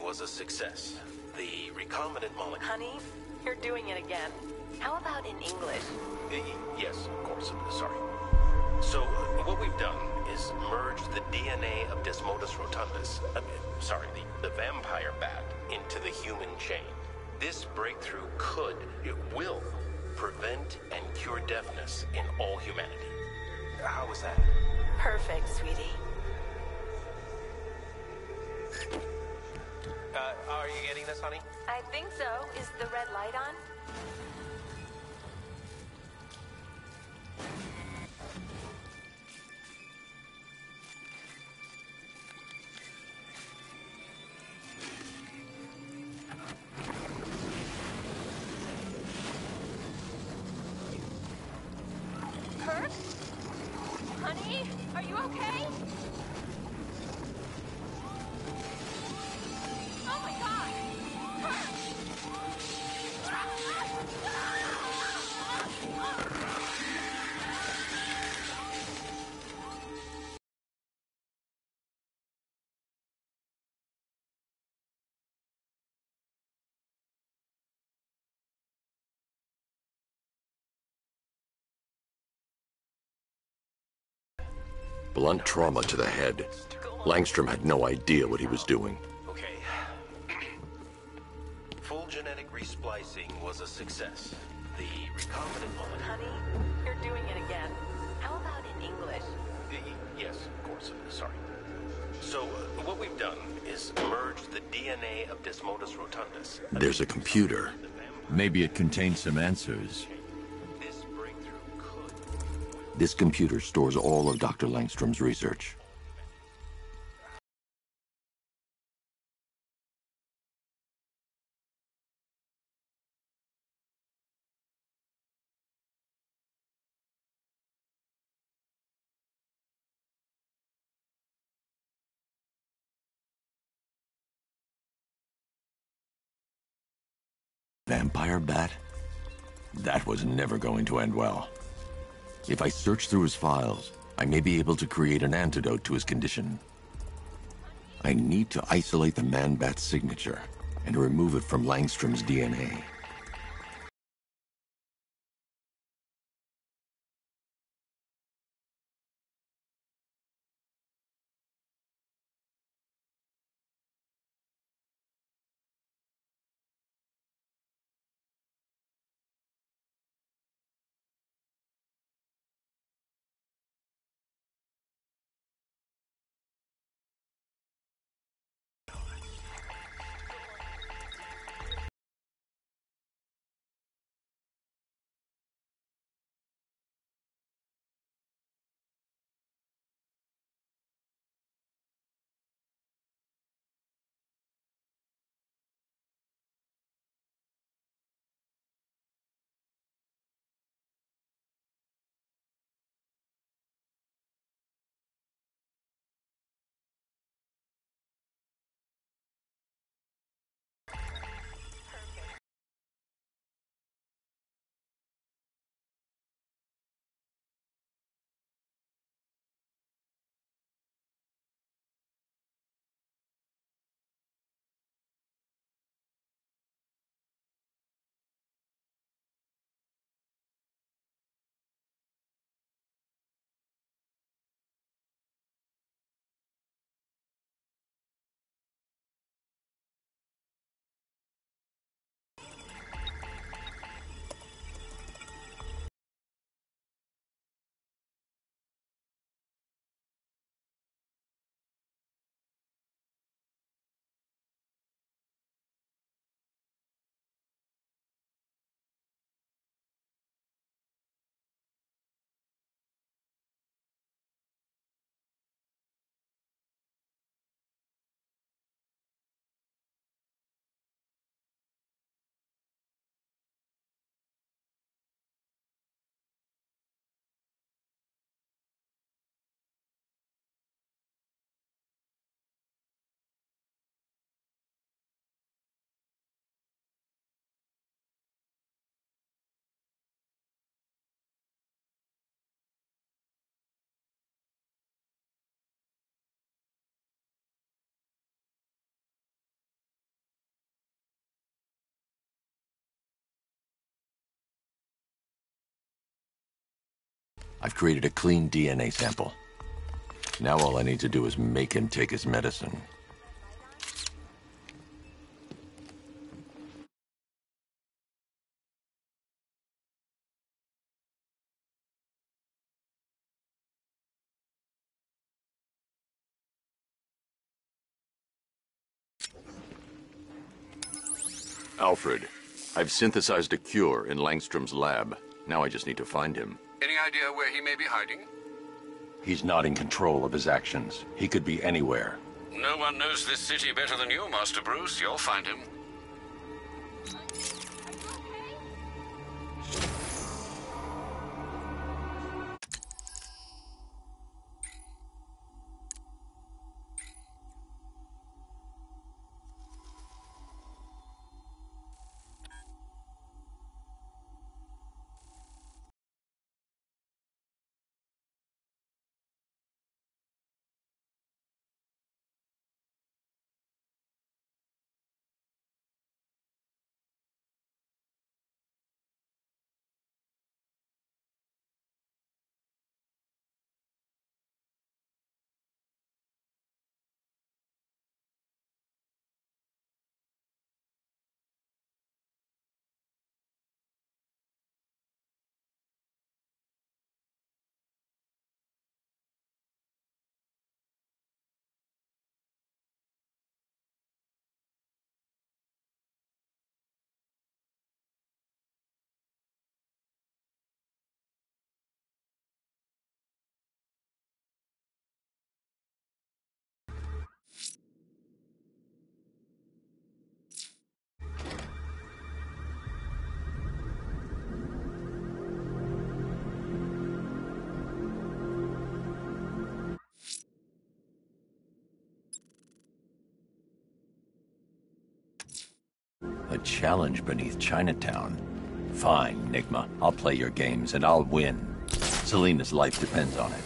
Speaker 12: Was a success. The recombinant molecule.
Speaker 22: Honey, you're doing it again.
Speaker 2: How about in English?
Speaker 7: Yes, of course. Sorry. So, what we've done is merge the DNA of Desmodus rotundus, the vampire bat, into the human chain. This breakthrough will prevent and cure deafness in all humanity. How was that?
Speaker 2: Perfect, sweetie.
Speaker 7: Are you getting this, honey?
Speaker 2: I think so. Is the red light on? Kurt? Honey? Are you okay? Oh my god!
Speaker 18: Blunt trauma to the head. Langstrom had no idea what he was doing.
Speaker 7: Okay. Full genetic resplicing was a success. The recombinant molecule...
Speaker 2: Honey, you're doing it again. How about in English?
Speaker 7: Yes, of course. Sorry. So, what we've done is merge the DNA of Desmodus rotundus.
Speaker 18: There's a computer. Maybe it contains some answers. This computer stores all of Dr. Langstrom's research. Vampire bat? That was never going to end well. If I search through his files, I may be able to create an antidote to his condition. I need to isolate the man-bat's signature and remove it from Langstrom's DNA. I've created a clean DNA sample. Now all I need to do is make him take his medicine. Alfred, I've synthesized a cure in Langstrom's lab. Now I just need to find him.
Speaker 8: Any idea where he may be hiding?
Speaker 18: He's not in control of his actions. He could be anywhere.
Speaker 8: No one knows this city better than you, Master Bruce. You'll find him.
Speaker 18: A challenge beneath Chinatown. Fine, Nigma. I'll play your games, and I'll win. Selena's life depends on it.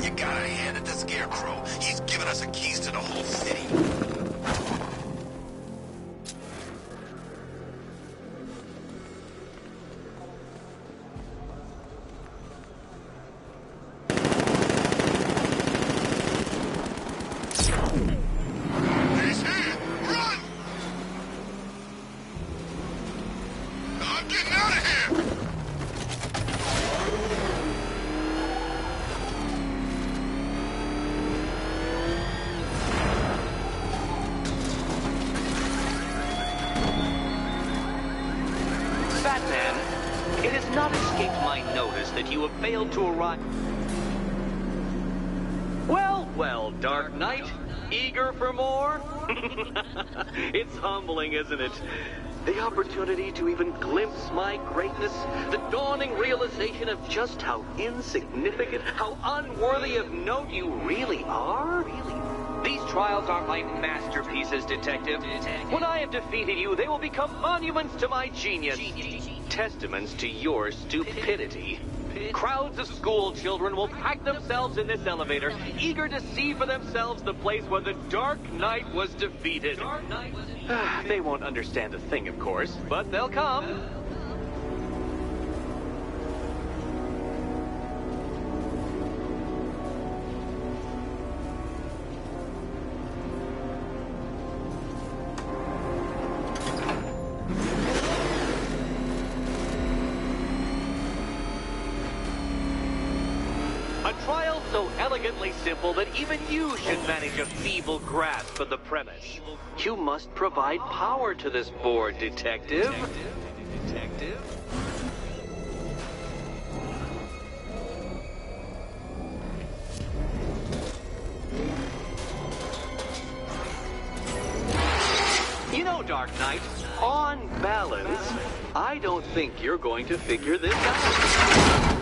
Speaker 17: You gotta hand it to Scarecrow. He's given us the keys to the whole city.
Speaker 9: To arrive. Well, Dark Knight, eager for more? It's humbling, isn't it? The opportunity to even glimpse my greatness, the dawning realization of just how insignificant, how unworthy of note you really are. These trials are my masterpieces, Detective. When I have defeated you, they will become monuments to my genius, testaments to your stupidity. Crowds of school children will pack themselves in this elevator, eager to see for themselves the place where the Dark Knight was defeated. They won't understand a thing, of course, but they'll come. So elegantly simple that even you should manage a feeble grasp of the premise. You must provide power to this board, Detective. You know, Dark Knight, on balance, I don't think you're going to figure this out.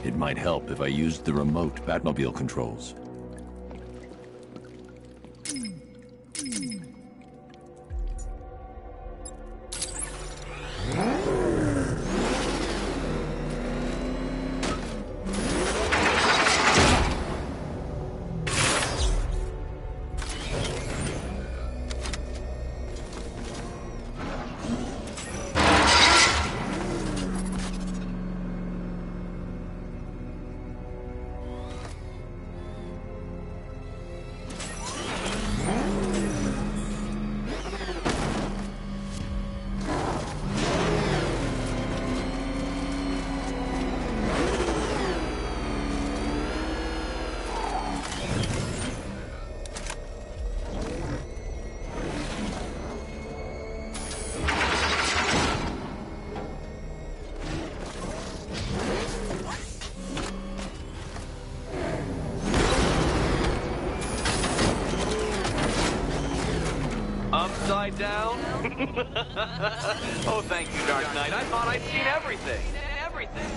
Speaker 18: It might help if I used the remote Batmobile controls.
Speaker 9: Upside down? Oh, thank you, Dark Knight. I thought I'd seen everything. Everything.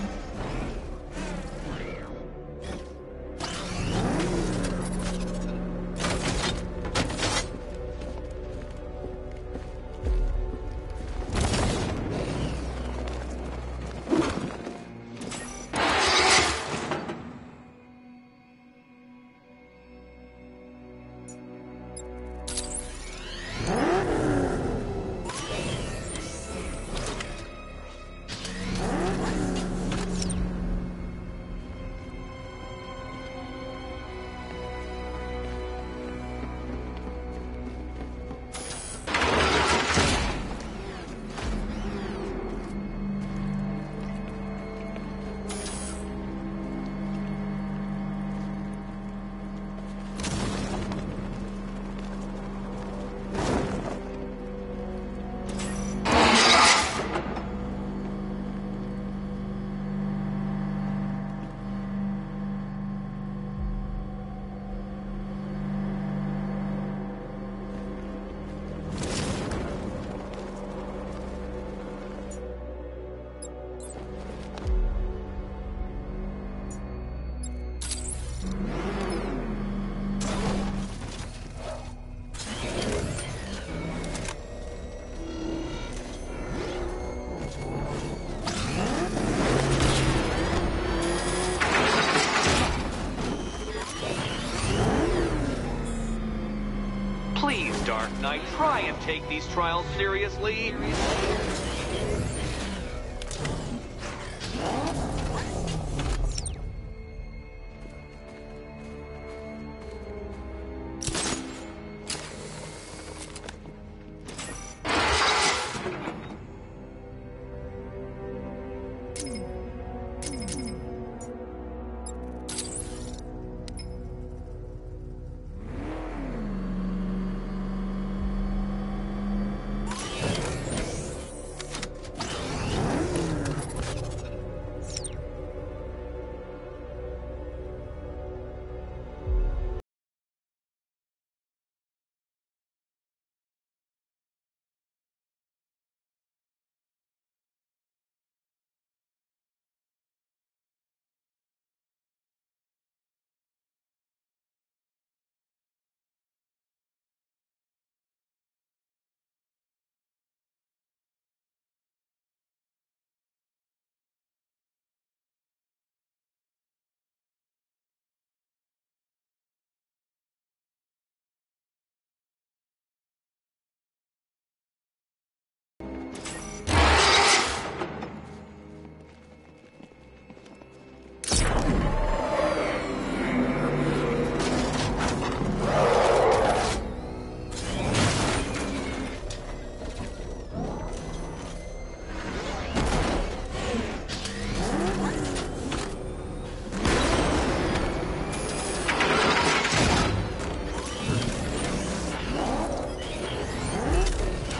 Speaker 9: Please, Dark Knight, try and take these trials seriously.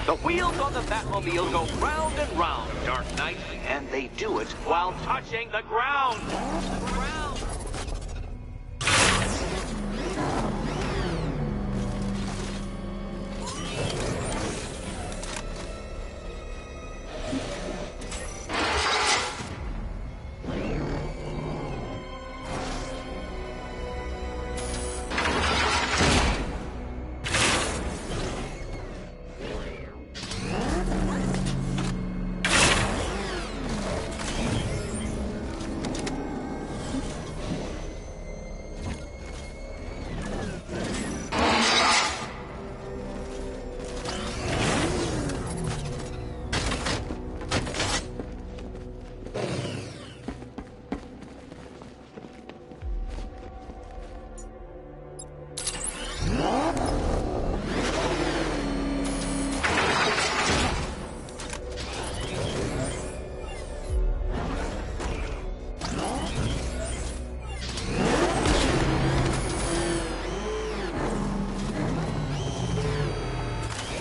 Speaker 9: The wheels on the Batmobile go round and round, Dark Knight, and they do it while touching the ground.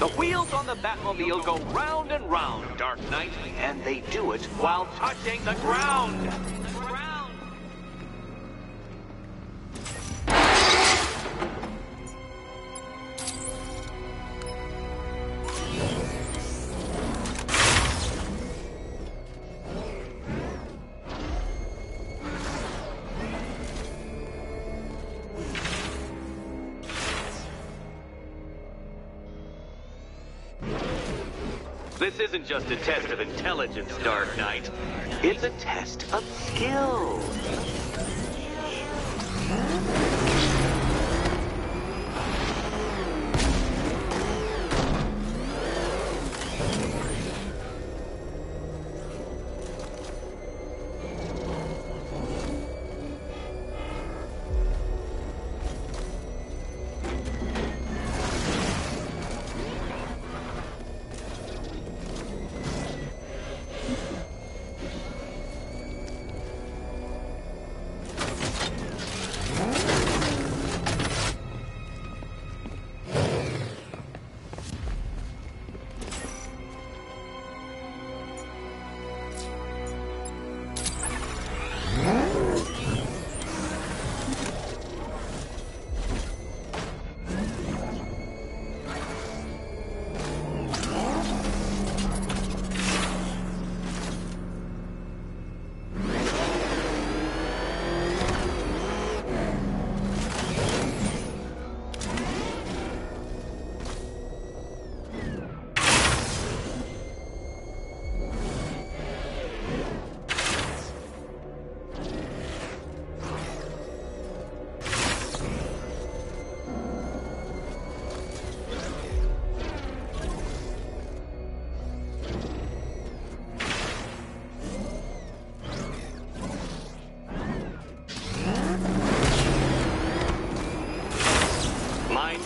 Speaker 9: The wheels on the Batmobile go round and round, Dark Knight, and they do it while touching the ground. This isn't just a test of intelligence, Dark Knight. It's a test of skill.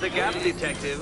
Speaker 9: The gap, detective.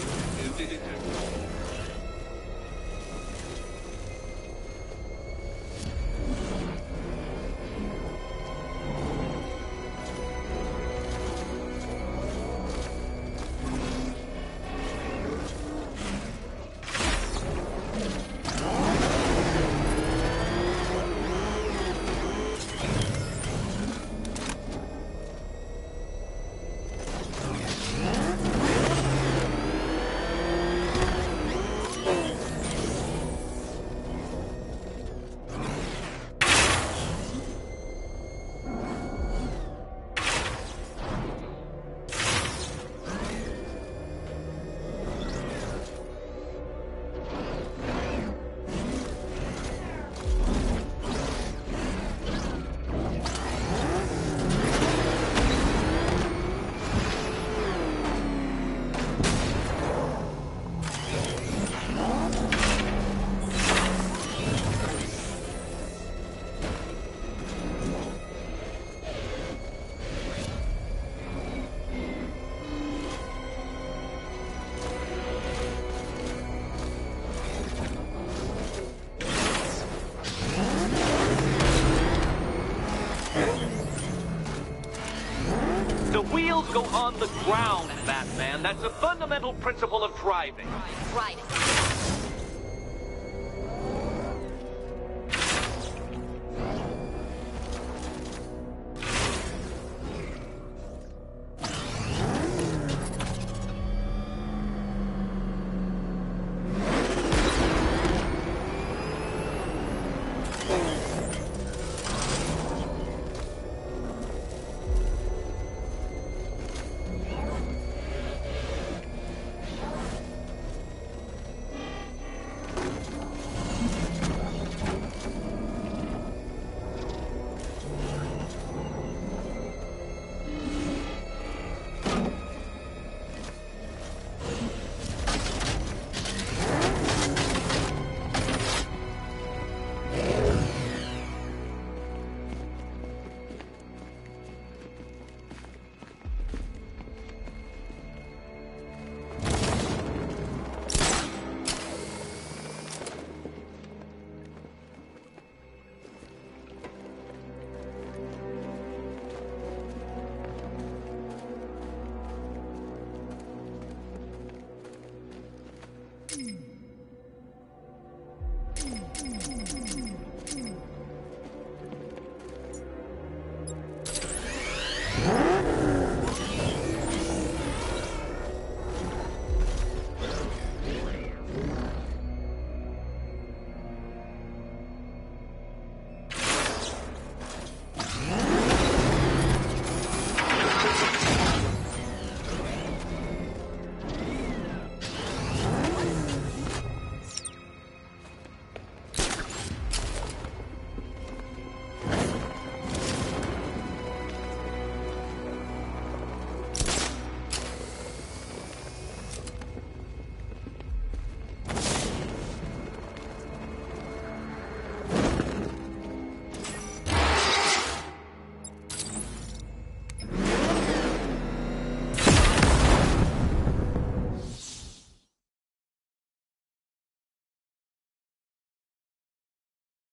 Speaker 9: The wheels go on the ground, Batman. That's a fundamental principle of driving.
Speaker 15: Right.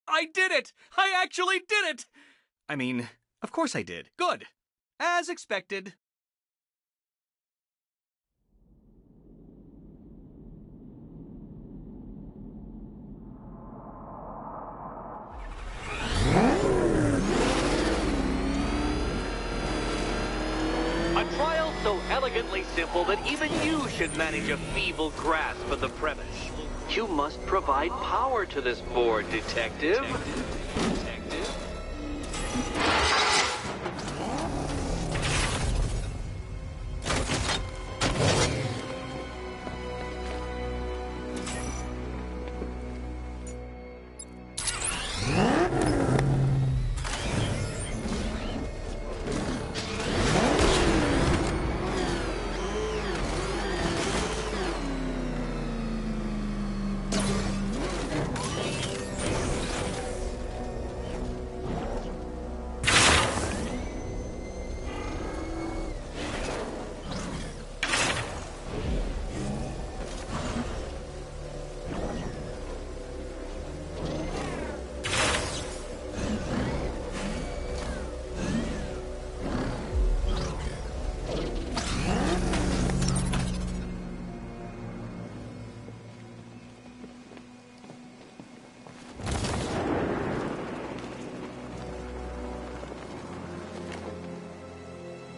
Speaker 4: I did it! I actually did it! I mean, of course I did. Good. As expected.
Speaker 9: A trial so elegantly simple that even you should manage a feeble grasp of the premise. You must provide power to this board, Detective.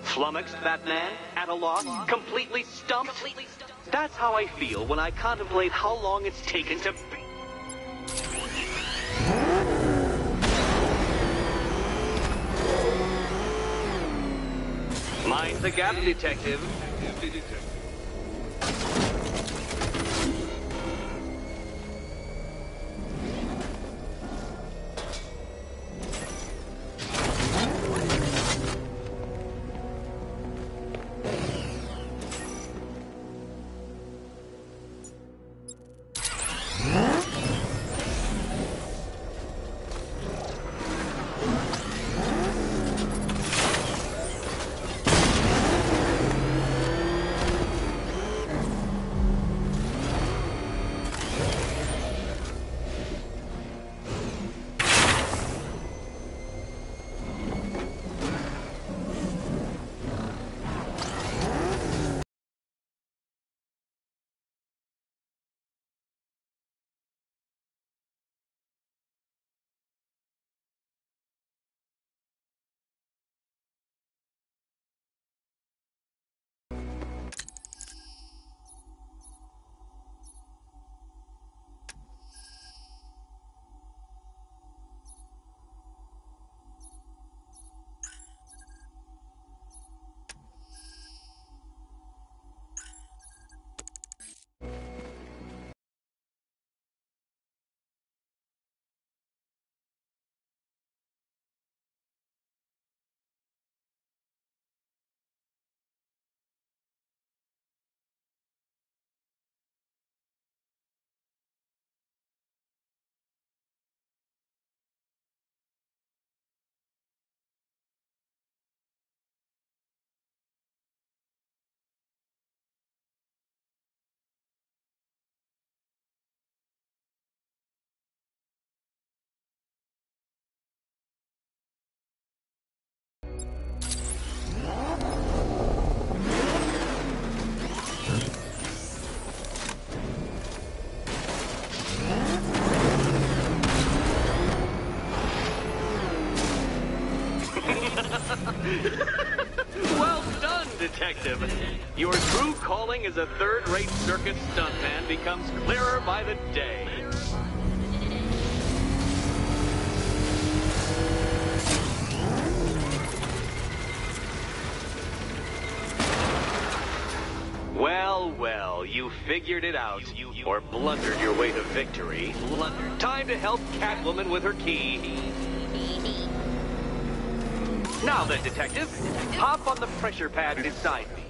Speaker 9: Flummoxed, Batman? At a loss? Completely stumped? That's how I feel when I contemplate how long it's taken to... Mind the gap, Detective. Well done, Detective. Your true calling as a third-rate circus stuntman becomes clearer by the day. Well, well, you figured it out, or blundered your way to victory. Time to help Catwoman with her key. Now then, Detective, hop on the pressure pad beside me.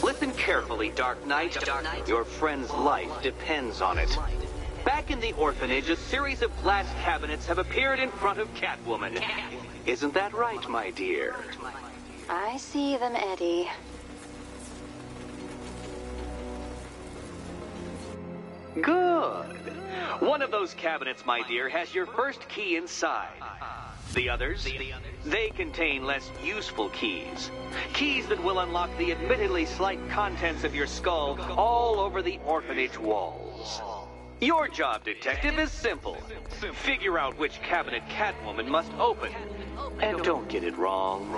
Speaker 9: Listen carefully, Dark Knight. Your friend's life depends on it. Back in the orphanage, a series of glass cabinets have appeared in front of Catwoman. Isn't that right, my dear?
Speaker 19: I see them, Eddie.
Speaker 9: Good. One of those cabinets, my dear, has your first key inside. The others, they contain less useful keys. Keys that will unlock the admittedly slight contents of your skull all over the orphanage walls. Your job, detective, is simple. Figure out which cabinet Catwoman must open. And don't get it wrong.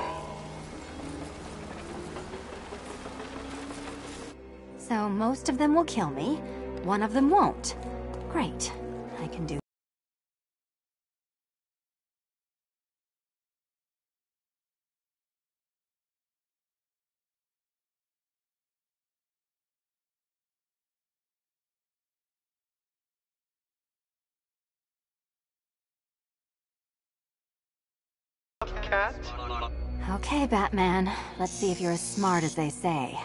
Speaker 19: So most of them will kill me. One of them won't. Great. I can do.
Speaker 9: Cat?
Speaker 19: Okay, Batman. Let's see if you're as smart as they say.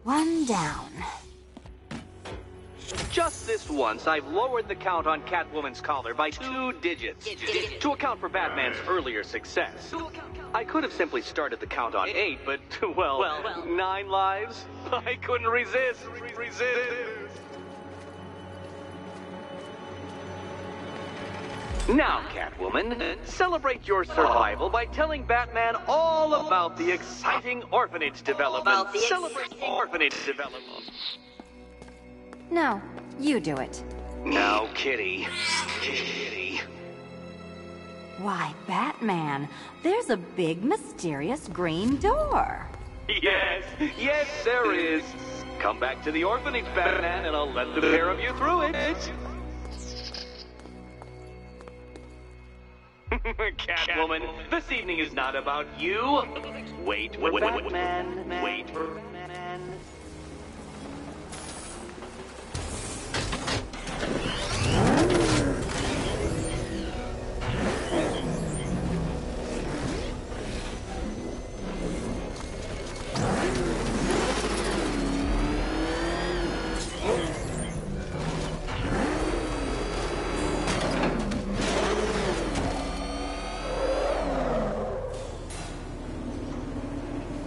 Speaker 19: One down.
Speaker 9: Just this once, I've lowered the count on Catwoman's collar by 2 digits to account for Batman's earlier success. I could have simply started the count on 8, but, well, 9 lives? I couldn't resist. Now, Catwoman, celebrate your survival by telling Batman all about the exciting orphanage development. Celebrate orphanage development.
Speaker 19: No, you do it.
Speaker 9: Now, Kitty. Kitty.
Speaker 19: Why, Batman, there's a big, mysterious green door.
Speaker 9: Yes, there is. Come back to the orphanage, Batman, and I'll let the pair of you through it. Catwoman, this evening is not about you. Wait for Batman. Wait for Batman.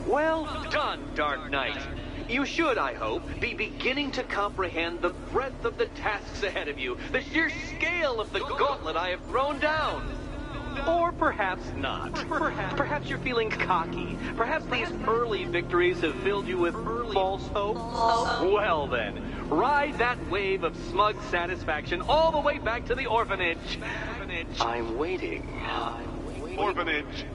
Speaker 9: Well done, Dark Knight. You should, I hope, be beginning to comprehend the breadth of the tasks ahead of you, the sheer scale of the gauntlet I have thrown down. Or perhaps not. Perhaps you're feeling cocky. Perhaps these early victories have filled you with false hope. Well then, ride that wave of smug satisfaction all the way back to the orphanage. I'm waiting. Orphanage.